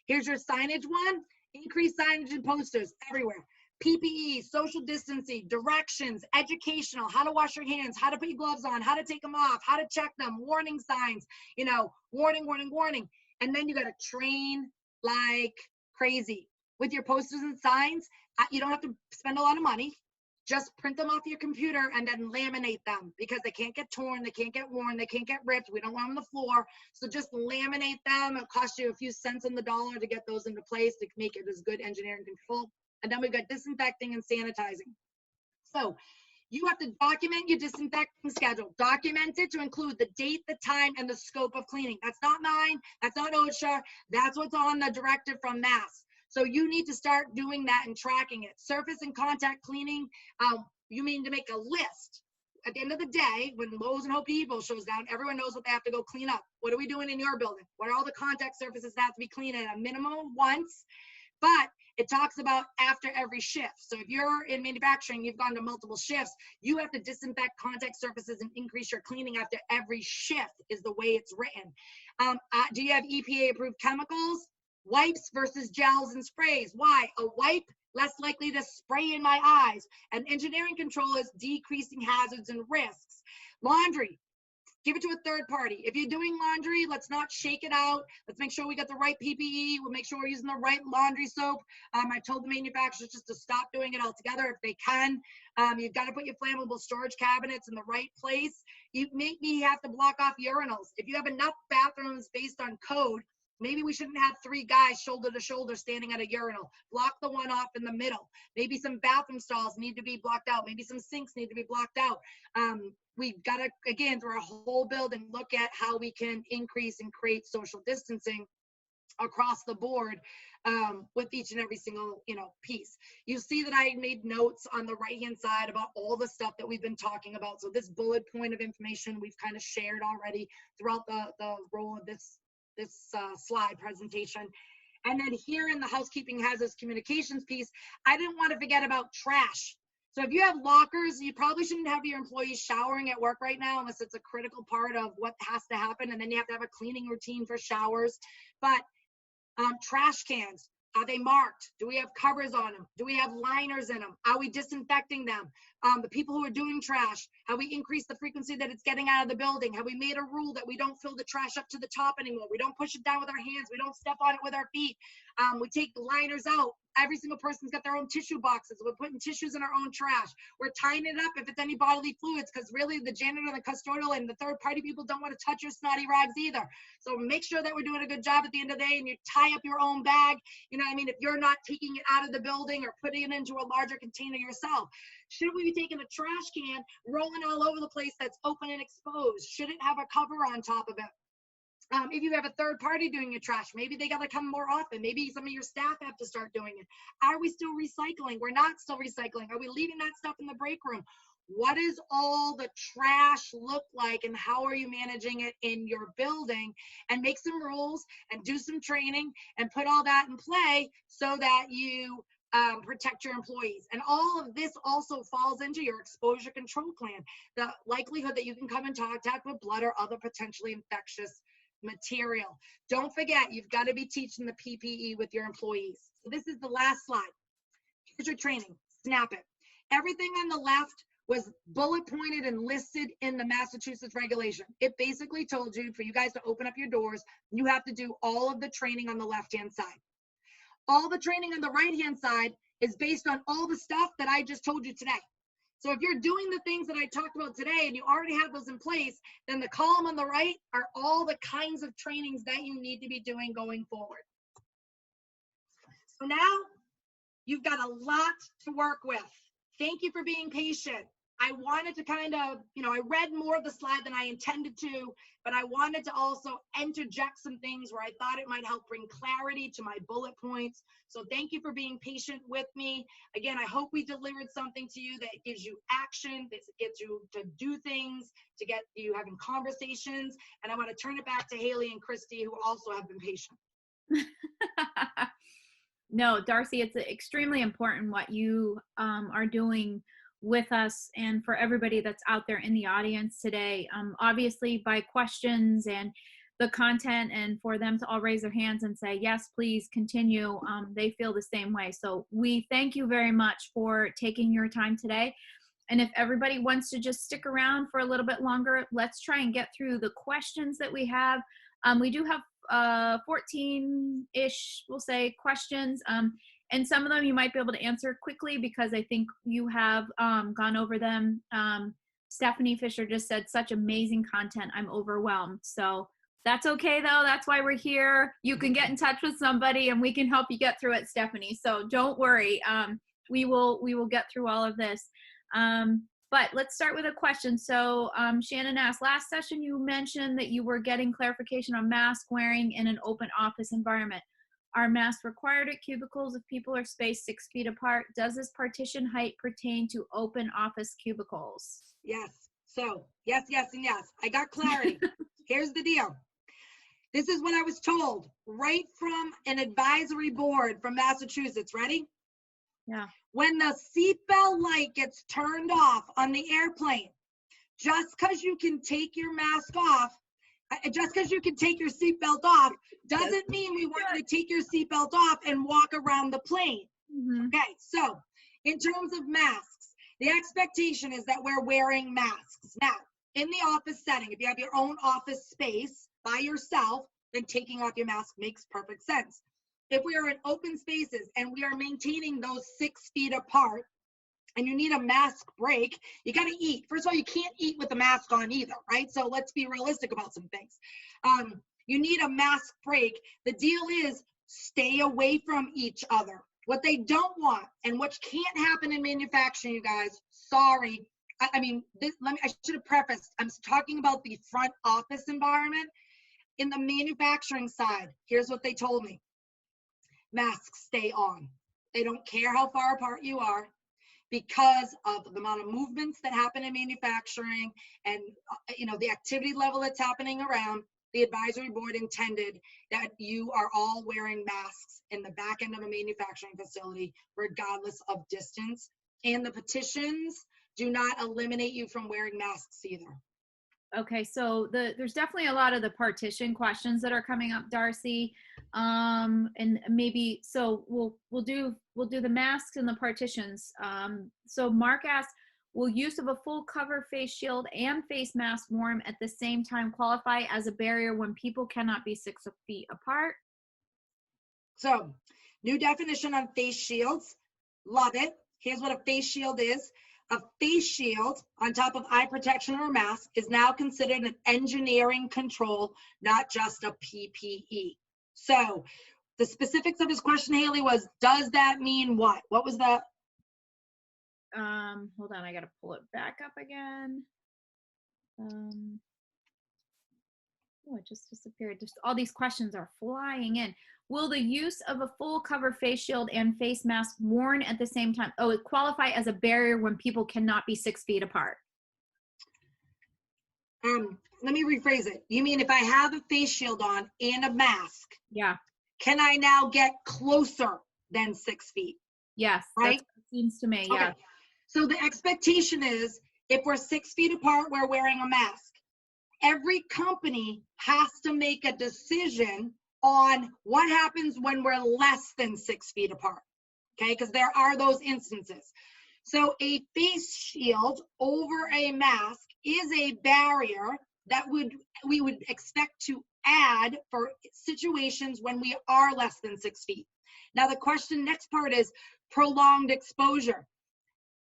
Here's your signage one. Increase signage and posters everywhere. PPE, social distancing, directions, educational, how to wash your hands, how to put your gloves on, how to take them off, how to check them, warning signs, warning, warning, warning. And then you got to train like crazy. With your posters and signs, you don't have to spend a lot of money. Just print them off your computer and then laminate them because they can't get torn, they can't get worn, they can't get ripped. We don't want them on the floor. So just laminate them. It'll cost you a few cents on the dollar to get those into place to make it as good engineering control. And then we've got disinfecting and sanitizing. So you have to document your disinfecting schedule. Document it to include the date, the time, and the scope of cleaning. That's not mine. That's not OSHA. That's what's on the directive from Mass. So you need to start doing that and tracking it. Surface and contact cleaning, you mean to make a list. At the end of the day, when Lowe's and Home Depot shows down, everyone knows what they have to go clean up. What are we doing in your building? What are all the contact surfaces that have to be cleaned at a minimum once? But It talks about after every shift. So if you're in manufacturing, you've gone to multiple shifts, you have to disinfect contact surfaces and increase your cleaning after every shift is the way it's written. Do you have EPA approved chemicals? Wipes versus gels and sprays. Why? A wipe, less likely to spray in my eyes. And engineering control is decreasing hazards and risks. Laundry, give it to a third party. If you're doing laundry, let's not shake it out. Let's make sure we got the right PPE. We'll make sure we're using the right laundry soap. I told the manufacturers just to stop doing it altogether if they can. You've got to put your flammable storage cabinets in the right place. You make me have to block off urinals. If you have enough bathrooms based on code, maybe we shouldn't have 3 guys shoulder to shoulder standing at a urinal. Block the one off in the middle. Maybe some bathroom stalls need to be blocked out. Maybe some sinks need to be blocked out. We've got to, again, through our whole building, look at how we can increase and create social distancing across the board with each and every single, piece. You see that I made notes on the right-hand side about all the stuff that we've been talking about. So this bullet point of information we've kind of shared already throughout the role of this slide presentation. And then here in the housekeeping hazardous communications piece, I didn't want to forget about trash. So if you have lockers, you probably shouldn't have your employees showering at work right now unless it's a critical part of what has to happen. And then you have to have a cleaning routine for showers. But trash cans, are they marked? Do we have covers on them? Do we have liners in them? Are we disinfecting them? The people who are doing trash, have we increased the frequency that it's getting out of the building? Have we made a rule that we don't fill the trash up to the top anymore? We don't push it down with our hands. We don't step on it with our feet. We take the liners out. Every single person's got their own tissue boxes. We're putting tissues in our own trash. We're tying it up if it's any bodily fluids, because really the janitor, the custodial, and the third party people don't want to touch your snotty rags either. So make sure that we're doing a good job at the end of the day, and you tie up your own bag. If you're not taking it out of the building or putting it into a larger container yourself. Should we be taking a trash can, rolling all over the place that's open and exposed? Should it have a cover on top of it? If you have a third party doing your trash, maybe they got to come more often. Maybe some of your staff have to start doing it. Are we still recycling? We're not still recycling. Are we leaving that stuff in the break room? What does all the trash look like, and how are you managing it in your building? And make some rules and do some training and put all that in play so that you protect your employees. And all of this also falls into your exposure control plan. The likelihood that you can come in contact with blood or other potentially infectious material. Don't forget, you've got to be teaching the PPE with your employees. So this is the last slide. Here's your training. Snap it. Everything on the left was bullet pointed and listed in the Massachusetts regulation. It basically told you for you guys to open up your doors, you have to do all of the training on the left-hand side. All the training on the right-hand side is based on all the stuff that I just told you today. So if you're doing the things that I talked about today and you already have those in place, then the column on the right are all the kinds of trainings that you need to be doing going forward. So now you've got a lot to work with. Thank you for being patient. I wanted to kind of, I read more of the slide than I intended to, but I wanted to also interject some things where I thought it might help bring clarity to my bullet points. So thank you for being patient with me. Again, I hope we delivered something to you that gives you action, that gets you to do things, to get you having conversations. And I want to turn it back to Haley and Christy, who also have been patient. No, Darcy, it's extremely important what you are doing with us and for everybody that's out there in the audience today. Obviously, by questions and the content, and for them to all raise their hands and say, yes, please continue, they feel the same way. So we thank you very much for taking your time today. And if everybody wants to just stick around for a little bit longer, let's try and get through the questions that we have. We do have 14-ish, we'll say, questions. And some of them you might be able to answer quickly because I think you have gone over them. Stephanie Fisher just said, such amazing content, I'm overwhelmed. So that's okay though, that's why we're here. You can get in touch with somebody and we can help you get through it, Stephanie. So don't worry, we will get through all of this. But let's start with a question. So Shannon asked, last session you mentioned that you were getting clarification on mask wearing in an open office environment. Are masks required at cubicles if people are spaced 6 feet apart? Does this partition height pertain to open office cubicles? Yes. So yes, yes, and yes. I got clarity. Here's the deal. This is what I was told right from an advisory board from Massachusetts. Ready? Yeah. When the seatbelt light gets turned off on the airplane, just because you can take your mask off, just because you can take your seatbelt off, doesn't mean we want you to take your seatbelt off and walk around the plane. Mm-hmm. Okay, so in terms of masks, the expectation is that we're wearing masks. Now, in the office setting, if you have your own office space by yourself, then taking off your mask makes perfect sense. If we are in open spaces and we are maintaining those 6 feet apart, and you need a mask break, you got to eat. First of all, you can't eat with the mask on either, right? So let's be realistic about some things. You need a mask break. The deal is stay away from each other. What they don't want, and what can't happen in manufacturing, you guys, sorry. I mean, I should have prefaced, I'm talking about the front office environment. In the manufacturing side, here's what they told me. Masks stay on. They don't care how far apart you are, because of the amount of movements that happen in manufacturing and the activity level that's happening around. The advisory board intended that you are all wearing masks in the back end of a manufacturing facility, regardless of distance. And the petitions do not eliminate you from wearing masks either. Okay, so there's definitely a lot of the partition questions that are coming up, Darcy. And maybe so we'll do the masks and the partitions. So Mark asks, will use of a full cover face shield and face mask worn at the same time qualify as a barrier when people cannot be 6 feet apart? So, new definition on face shields. Love it. Here's what a face shield is. A face shield on top of eye protection or a mask is now considered an engineering control, not just a PPE. So the specifics of his question, Haley, was, does that mean what? What was the? Hold on, I gotta pull it back up again. Oh, it just disappeared. Just all these questions are flying in. Will the use of a full cover face shield and face mask worn at the same time, it qualify as a barrier when people cannot be 6 feet apart? Let me rephrase it. You mean if I have a face shield on and a mask, Yeah. can I now get closer than 6 feet? Yes. Right? That's what it seems to me. Yeah. Okay. So the expectation is if we're 6 feet apart, we're wearing a mask. Every company has to make a decision on what happens when we're less than 6 feet apart, okay? Because there are those instances. So a face shield over a mask is a barrier that we would expect to add for situations when we are less than 6 feet. Now the question, next part is prolonged exposure.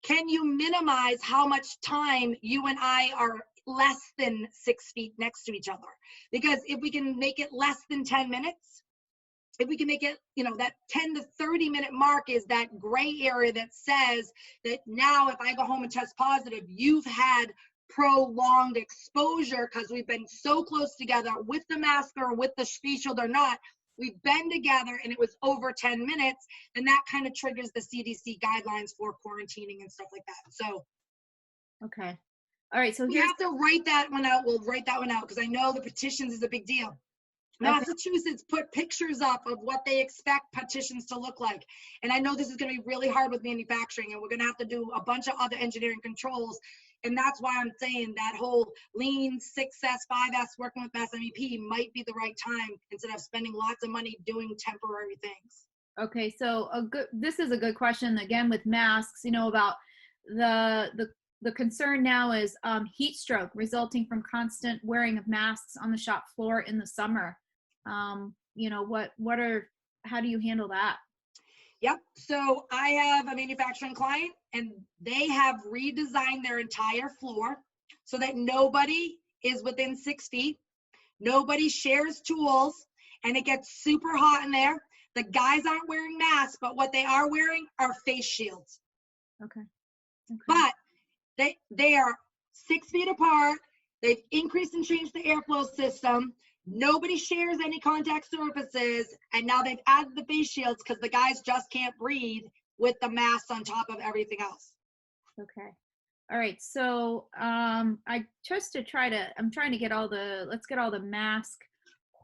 Can you minimize how much time you and I are less than 6 feet next to each other? Because if we can make it less than 10 minutes, if we can make it, that 10 to 30 minute mark is that gray area that says that now if I go home and test positive, you've had prolonged exposure because we've been so close together with the mask or with the face shield or not. We've been together and it was over 10 minutes, and that kind of triggers the CDC guidelines for quarantining and stuff like that. So, okay. All right. So we have to write that one out. We'll write that one out because I know the petitions is a big deal. Okay. Massachusetts put pictures up of what they expect petitions to look like. And I know this is going to be really hard with manufacturing, and we're going to have to do a bunch of other engineering controls. And that's why I'm saying that whole lean 6S, 5S working with Mass MEP might be the right time instead of spending lots of money doing temporary things. Okay, so this is a good question again with masks. About the concern now is heat stroke resulting from constant wearing of masks on the shop floor in the summer. How do you handle that? Yep. So I have a manufacturing client and they have redesigned their entire floor so that nobody is within 6 feet. Nobody shares tools, and it gets super hot in there. The guys aren't wearing masks, but what they are wearing are face shields. Okay. But they are 6 feet apart. They've increased and changed the airflow system. Nobody shares any contact surfaces, and now they've added the face shields because the guys just can't breathe with the masks on top of everything else. Okay. All right. So I'm trying to get let's get all the mask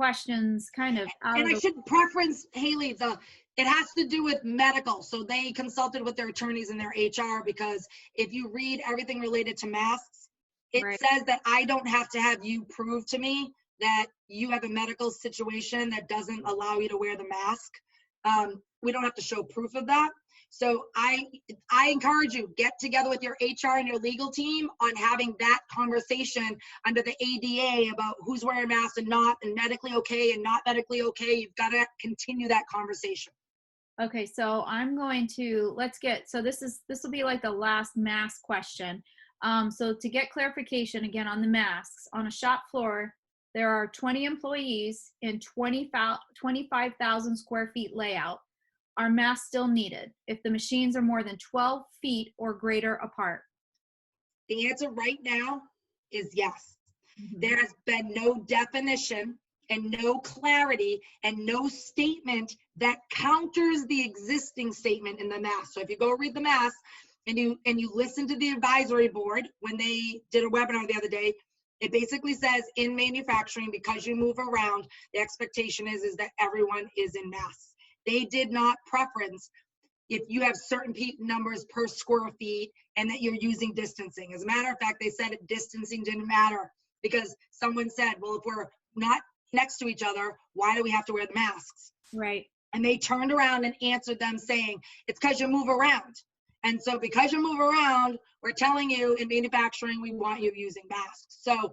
questions kind of out And of I the should preference, Haley, it has to do with medical. So they consulted with their attorneys and their HR, because if you read everything related to masks, it right. says that I don't have to have you prove to me that you have a medical situation that doesn't allow you to wear the mask. We don't have to show proof of that. So I encourage you, get together with your HR and your legal team on having that conversation under the ADA about who's wearing masks and not, and medically okay and not medically okay. You've got to continue that conversation. Okay, so I'm going to, so this will be like the last mask question. So to get clarification again on the masks, on a shop floor, there are 20 employees in 25,000 square feet layout. Are masks still needed if the machines are more than 12 feet or greater apart? The answer right now is yes. Mhm. There has been no definition and no clarity and no statement that counters the existing statement in the mask. So if you go read the mask and you listen to the advisory board when they did a webinar the other day, it basically says in manufacturing, because you move around, the expectation is that everyone is in masks. They did not preference if you have certain numbers per square feet and that you're using distancing. As a matter of fact, they said distancing didn't matter, because someone said, well, if we're not next to each other, why do we have to wear the masks? Right. And they turned around and answered them saying, it's because you move around. And so because you move around, we're telling you in manufacturing, we want you using masks. So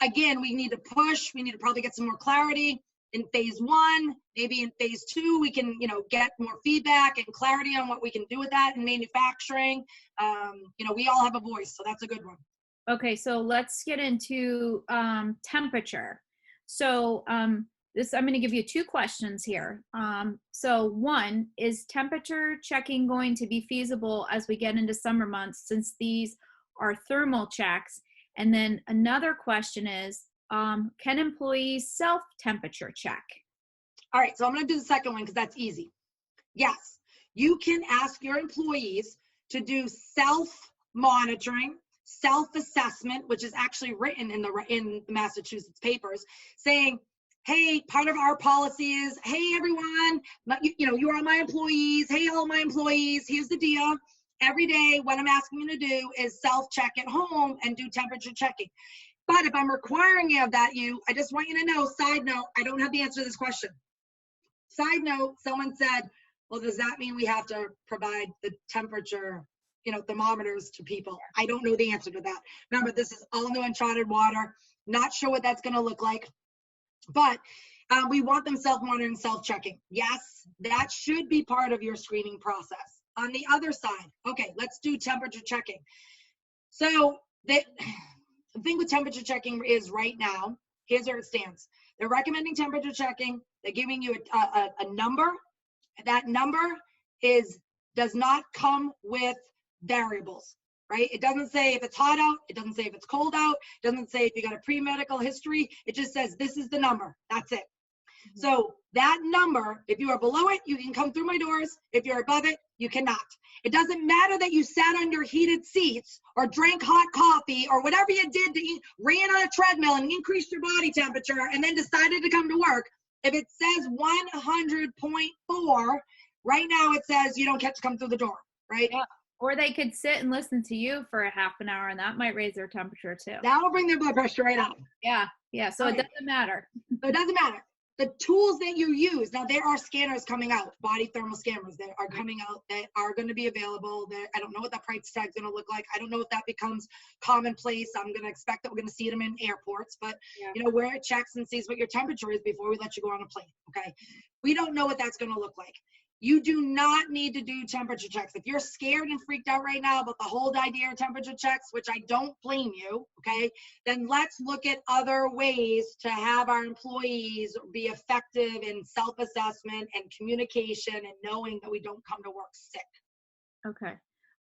again, we need to push, we need to probably get some more clarity in phase 1, maybe in phase 2, we can, get more feedback and clarity on what we can do with that in manufacturing. We all have a voice, so that's a good one. Okay, so let's get into temperature. So I'm going to give you 2 questions here. So one, is temperature checking going to be feasible as we get into summer months, since these are thermal checks? And then another question is, can employees self-temperature check? All right, so I'm going to do the second one because that's easy. Yes, you can ask your employees to do self-monitoring, self-assessment, which is actually written in the Massachusetts papers, saying, hey, part of our policy is, hey, everyone, you are my employees. Hey, all my employees, here's the deal. Every day, what I'm asking you to do is self-check at home and do temperature checking. But if I'm requiring of that, I just want you to know, side note, I don't have the answer to this question. Side note, someone said, well, does that mean we have to provide the temperature, thermometers to people? I don't know the answer to that. Remember, this is all new uncharted water. Not sure what that's going to look like. But we want them self-monitoring, self-checking. Yes, that should be part of your screening process. On the other side, okay, let's do temperature checking. So the thing with temperature checking is right now, here's where it stands. They're recommending temperature checking. They're giving you a number. That number does not come with variables, right? It doesn't say if it's hot out. It doesn't say if it's cold out. It doesn't say if you got a pre-medical history. It just says this is the number. That's it. Mm-hmm. So that number, if you are below it, you can come through my doors. If you're above it, you cannot. It doesn't matter that you sat on your heated seats or drank hot coffee or whatever you did to eat, ran on a treadmill and increased your body temperature and then decided to come to work. If it says 100.4, right now it says you don't get to come through the door, right? Yeah. Or they could sit and listen to you for a half an hour, and that might raise their temperature too. That will bring their blood pressure right up. Yeah. So it doesn't matter. So it doesn't matter. The tools that you use, now there are scanners coming out, body thermal scanners that are coming out that are going to be available. I don't know what that price tag is going to look like. I don't know if that becomes commonplace. I'm going to expect that we're going to see them in airports, but where it checks and sees what your temperature is before we let you go on a plane, okay? We don't know what that's going to look like. You do not need to do temperature checks. If you're scared and freaked out right now about the whole idea of temperature checks, which I don't blame you, okay, then let's look at other ways to have our employees be effective in self-assessment and communication and knowing that we don't come to work sick. Okay.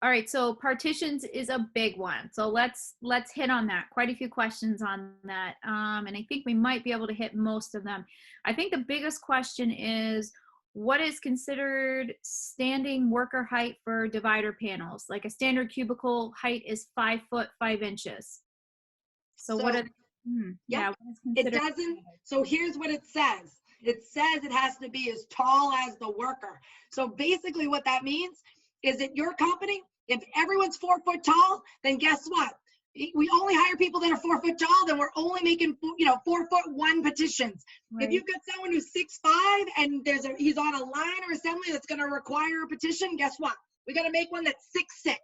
All right. So partitions is a big one. So let's hit on that. Quite a few questions on that. And I think we might be able to hit most of them. I think the biggest question is, what is considered standing worker height for divider panels? Like a standard cubicle height is 5 foot 5 inches. So what are Yep. Yeah, what is It considered doesn't. So here's what it says. It says it has to be as tall as the worker. So basically what that means is at your company, if everyone's 4 foot tall, then guess what? We only hire people that are 4 foot tall, then we're only making, 4'1" petitions. If right? you've got someone who's 6'5" and he's on a line or assembly that's going to require a petition, guess what? We got to make one that's 6'6".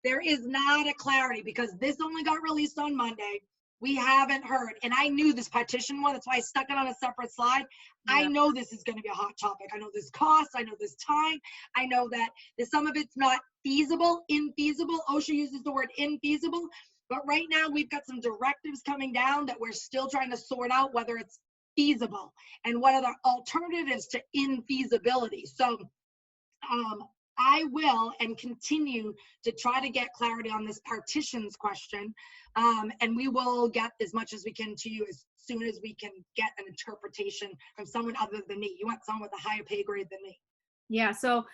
There is not a clarity because this only got released on Monday. We haven't heard, and I knew this partition one. That's why I stuck it on a separate slide. I Yeah. know this is going to be a hot topic. I know there's cost. I know there's time. I know that some of it's not feasible, infeasible. OSHA uses the word infeasible, but right now we've got some directives coming down that we're still trying to sort out whether it's feasible and what are the alternatives to infeasibility. So I will and continue to try to get clarity on this partitions question. And we will get as much as we can to you as soon as we can get an interpretation from someone other than me. You want someone with a higher pay grade than me. Yeah, so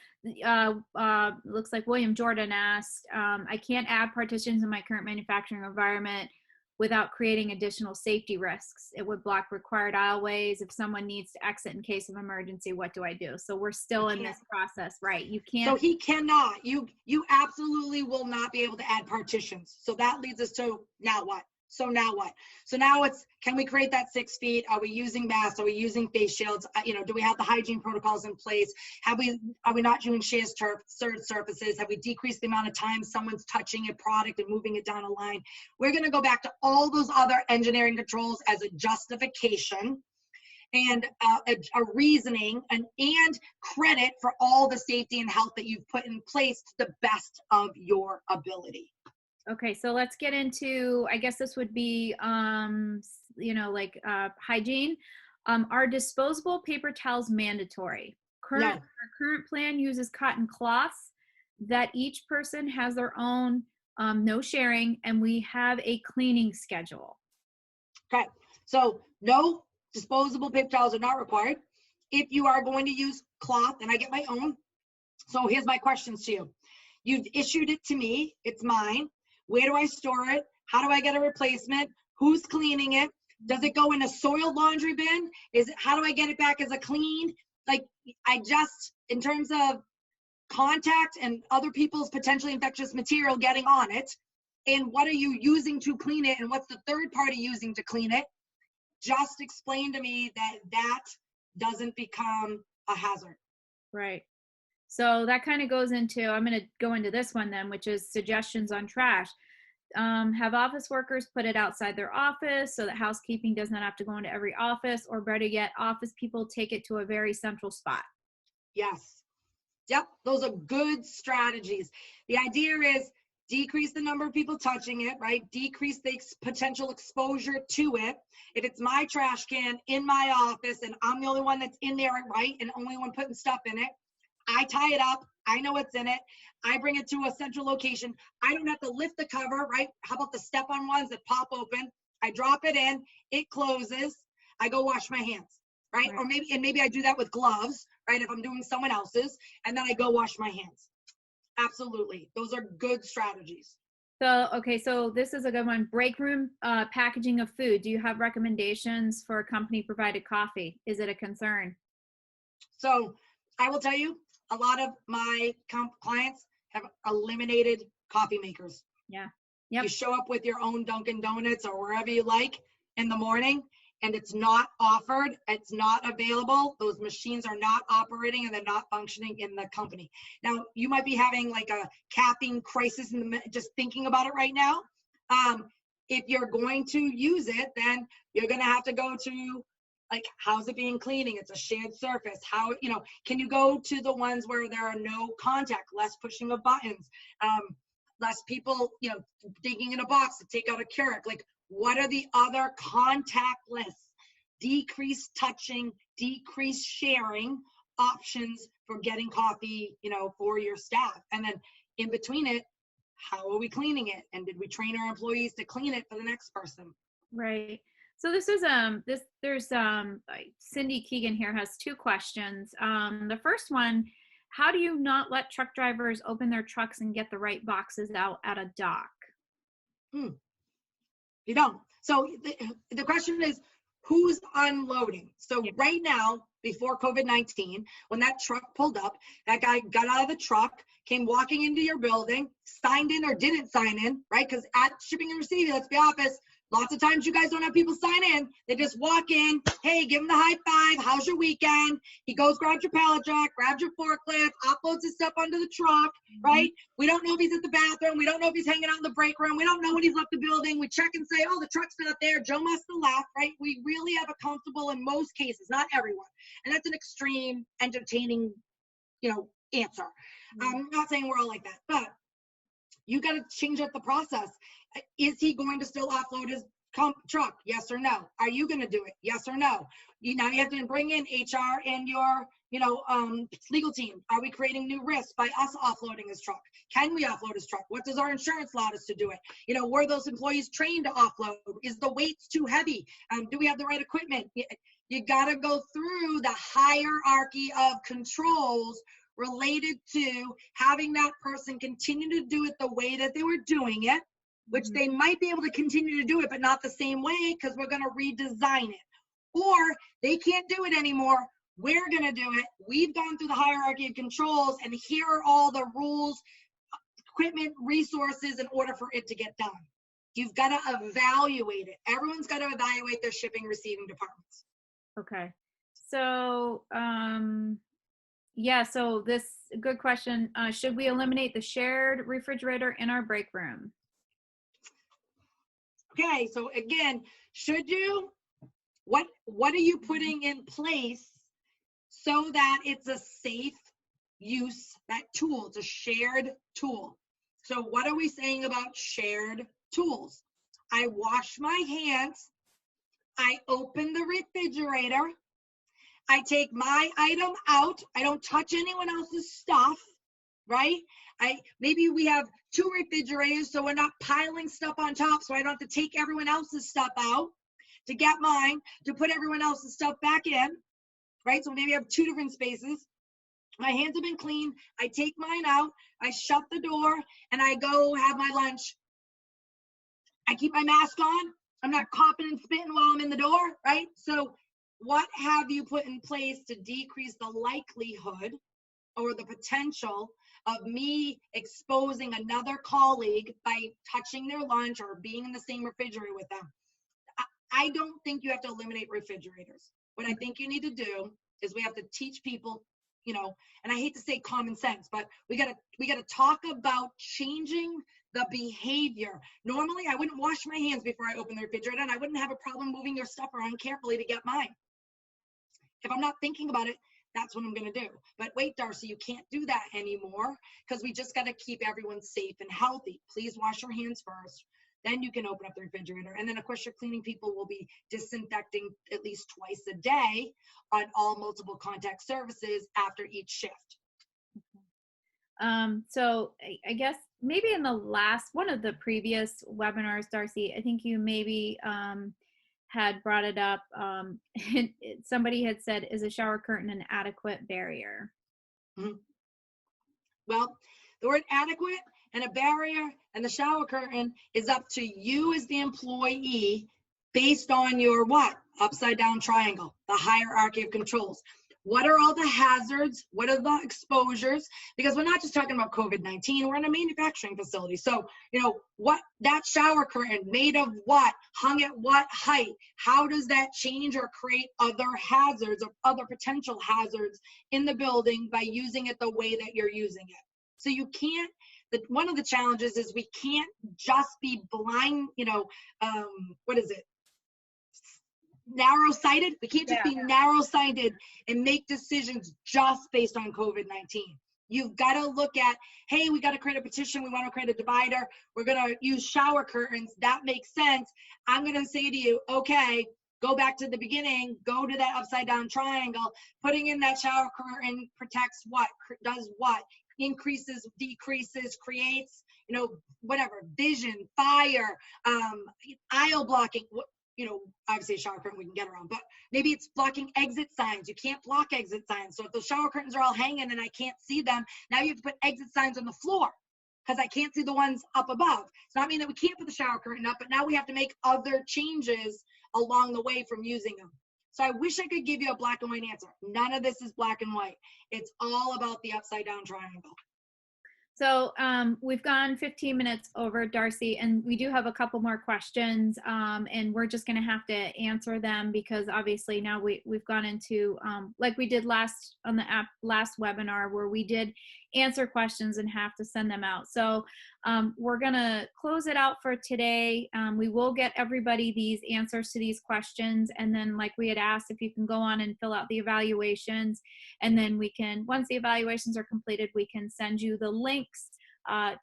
looks like William Jordan asked, I can't add partitions in my current manufacturing environment without creating additional safety risks. It would block required aisleways. If someone needs to exit in case of emergency, what do I do? So we're still in this process, right? You So can't. he cannot. You absolutely will not be able to add partitions. So that leads us to now what? So now what? So now it's, can we create that 6 feet? Are we using masks? Are we using face shields? Do we have the hygiene protocols in place? Are we not doing shared surfaces? Have we decreased the amount of time someone's touching a product and moving it down a line? We're going to go back to all those other engineering controls as a justification and a reasoning and credit for all the safety and health that you've put in place to the best of your ability. Okay, so let's get into, I guess this would be, hygiene. Are disposable paper towels mandatory? No. Our current plan uses cotton cloths that each person has their own, no sharing, and we have a cleaning schedule. Okay, so no disposable paper towels are not required. If you are going to use cloth, and I get my own, so here's my questions to you. You've issued it to me, it's mine. Where do I store it? How do I get a replacement? Who's cleaning it? Does it go in a soiled laundry bin? How do I get it back as a clean? In terms of contact and other people's potentially infectious material getting on it, and what are you using to clean it, and what's the third party using to clean it? Just explain to me that doesn't become a hazard. Right. So that kind of goes into, I'm going to go into this one then, which is suggestions on trash. Have office workers put it outside their office so that housekeeping does not have to go into every office, or better yet, office people take it to a very central spot. Yes. Yep. Those are good strategies. The idea is decrease the number of people touching it, right? Decrease the potential exposure to it. If it's my trash can in my office and I'm the only one that's in there, right? And only one putting stuff in it, I tie it up. I know what's in it. I bring it to a central location. I don't have to lift the cover, right? How about the step-on ones that pop open? I drop it in, it closes. I go wash my hands, right? Or maybe I do that with gloves, right? If I'm doing someone else's, and then I go wash my hands. Absolutely. Those are good strategies. So, okay, so this is a good one. Break room packaging of food. Do you have recommendations for company provided coffee? Is it a concern? So I will tell you, a lot of my clients have eliminated coffee makers. Yeah. Yep. You show up with your own Dunkin' Donuts or wherever you like in the morning, and it's not offered, it's not available. Those machines are not operating and they're not functioning in the company. Now, you might be having like a caffeine crisis just thinking about it right now. If you're going to use it, then you're going to have to go to, like, how's it being cleaning? It's a shared surface. How, can you go to the ones where there are no contact, less pushing of buttons, less people, digging in a box to take out a Keurig? Like, what are the other contactless, decreased touching, decreased sharing options for getting coffee, for your staff? And then in between it, how are we cleaning it? And did we train our employees to clean it for the next person? Right. So this is there's Cindy Keegan here has two questions. The first one, how do you not let truck drivers open their trucks and get the right boxes out at a dock? You don't. So the question is, who's unloading? So Yeah. right now, before COVID-19, when that truck pulled up, that guy got out of the truck, came walking into your building, signed in or didn't sign in, right? Because at shipping and receiving, let's be honest, lots of times you guys don't have people sign in. They just walk in, hey, give him the high five, how's your weekend? He goes, grabs your pallet jack, grabs your forklift, offloads his stuff onto the truck, right? We don't know if he's at the bathroom. We don't know if he's hanging out in the break room. We don't know when he's left the building. We check and say, oh, the truck's not there. Joe must have left, right? We really have a comfortable, in most cases, not everyone. And that's an extreme, entertaining, answer. I'm not saying we're all like that, but you got to change up the process. Is he going to still offload his truck? Yes or no? Are you going to do it? Yes or no? Now you have to bring in HR and your, legal team. Are we creating new risks by us offloading his truck? Can we offload his truck? What does our insurance allow us to do it? Were those employees trained to offload? Is the weights too heavy? Do we have the right equipment? You got to go through the hierarchy of controls related to having that person continue to do it the way that they were doing it, which they might be able to continue to do it, but not the same way because we're going to redesign it. Or they can't do it anymore. We're going to do it. We've gone through the hierarchy of controls, and here are all the rules, equipment, resources in order for it to get done. You've got to evaluate it. Everyone's got to evaluate their shipping receiving departments. Okay. So, so this good question. Should we eliminate the shared refrigerator in our break room? Okay, so again, should you? What are you putting in place so that it's a safe use, that tool? It's a shared tool. So what are we saying about shared tools? I wash my hands. I open the refrigerator. I take my item out. I don't touch anyone else's stuff, right? Maybe we have 2 refrigerators, so we're not piling stuff on top, so I don't have to take everyone else's stuff out to get mine, to put everyone else's stuff back in, right? So maybe I have 2 different spaces. My hands have been clean. I take mine out. I shut the door, and I go have my lunch. I keep my mask on. I'm not coughing and spitting while I'm in the door, right? So what have you put in place to decrease the likelihood or the potential of me exposing another colleague by touching their lunch or being in the same refrigerator with them? I don't think you have to eliminate refrigerators. What I think you need to do is we have to teach people, and I hate to say common sense, but we gotta talk about changing the behavior. Normally, I wouldn't wash my hands before I open the refrigerator, and I wouldn't have a problem moving your stuff around carefully to get mine. If I'm not thinking about it, that's what I'm going to do. But wait, Darcy, you can't do that anymore because we just got to keep everyone safe and healthy. Please wash your hands first. Then you can open up the refrigerator. And then, of course, your cleaning people will be disinfecting at least twice a day on all multiple contact services after each shift. So I guess maybe in the last one of the previous webinars, Darcy, I think you maybe had brought it up. Somebody had said, is a shower curtain an adequate barrier? Mm-hmm. Well, the word adequate and a barrier and the shower curtain is up to you as the employee based on your what? Upside down triangle, the hierarchy of controls. What are all the hazards? What are the exposures? Because we're not just talking about COVID-19, we're in a manufacturing facility. So, what that shower curtain made of what, hung at what height? How does that change or create other hazards or other potential hazards in the building by using it the way that you're using it? So you can't, one of the challenges is we can't just be blind, narrow-sighted. We can't just be narrow-sighted and make decisions just based on COVID-19. You've got to look at, hey, we got to create a petition. We want to create a divider. We're going to use shower curtains. That makes sense. I'm going to say to you, okay, go back to the beginning, go to that upside down triangle. Putting in that shower curtain protects what, does what, increases, decreases, creates, whatever, vision, fire, aisle blocking, obviously a shower curtain we can get around, but maybe it's blocking exit signs. You can't block exit signs. So if those shower curtains are all hanging and I can't see them, now you have to put exit signs on the floor. because I can't see the ones up above. It's not mean that we can't put the shower curtain up, but now we have to make other changes along the way from using them. So I wish I could give you a black and white answer. None of this is black and white. It's all about the upside down triangle. So we've gone 15 minutes over, Darcy, and we do have a couple more questions, and we're just going to have to answer them because obviously now we've gone into, like we did last on the last webinar where we did answer questions and have to send them out. So we're going to close it out for today. We will get everybody these answers to these questions, and then like we had asked, if you can go on and fill out the evaluations, and then we can, once the evaluations are completed, we can send you the links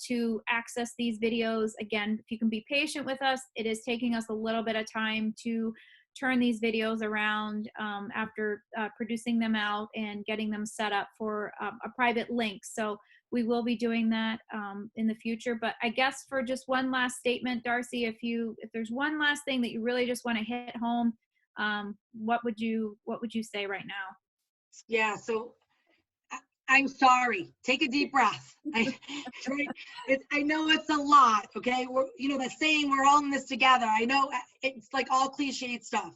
to access these videos. Again, if you can be patient with us, it is taking us a little bit of time to turn these videos around after producing them out and getting them set up for a private link. So we will be doing that in the future. But I guess for just one last statement, Darcy, if there's one last thing that you really just want to hit home, what would you say right now? Yeah, so I'm sorry. Take a deep breath. I know it's a lot, okay? We're, the saying, we're all in this together. I know it's like all cliched stuff.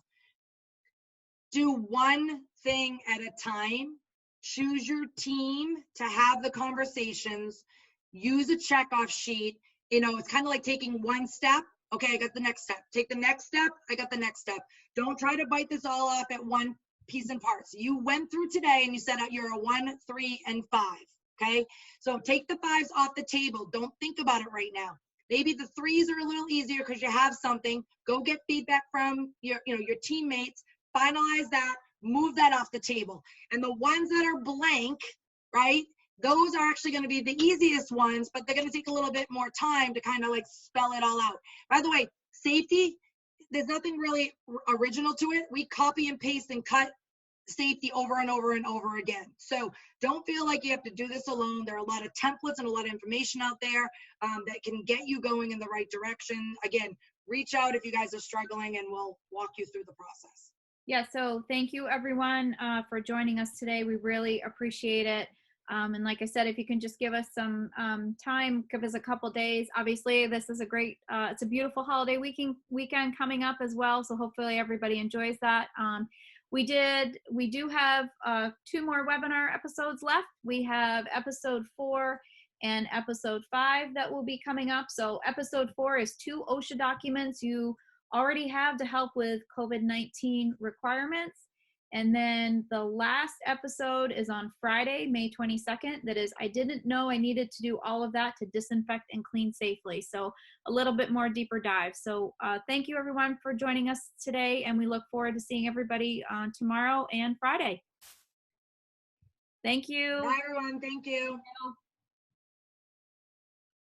Do one thing at a time. Choose your team to have the conversations. Use a checkoff sheet. It's kind of like taking one step. Okay, I got the next step. Take the next step. I got the next step. Don't try to bite this all off at one piece and parts. You went through today and you said you're a 1, 3, and 5. Okay, so take the 5s off the table. Don't think about it right now. Maybe the 3s are a little easier because you have something. Go get feedback from your teammates. Finalize that. Move that off the table. And the ones that are blank, right? Those are actually going to be the easiest ones, but they're going to take a little bit more time to kind of like spell it all out. By the way, safety, there's nothing really original to it. We copy and paste and cut safety over and over and over again. So don't feel like you have to do this alone. There are a lot of templates and a lot of information out there that can get you going in the right direction. Again, reach out if you guys are struggling and we'll walk you through the process. Yeah, so thank you everyone for joining us today. We really appreciate it. And like I said, if you can just give us some time, give us a couple days. Obviously, this is a great, it's a beautiful holiday weekend coming up as well. So hopefully everybody enjoys that. We do have 2 more webinar episodes left. We have episode 4 and episode 5 that will be coming up. So episode 4 is 2 OSHA documents you already have to help with COVID-19 requirements. And then the last episode is on Friday, May 22nd. That is, I didn't know I needed to do all of that to disinfect and clean safely. So a little bit more deeper dive. So thank you everyone for joining us today. And we look forward to seeing everybody on tomorrow and Friday. Thank you. Bye everyone. Thank you.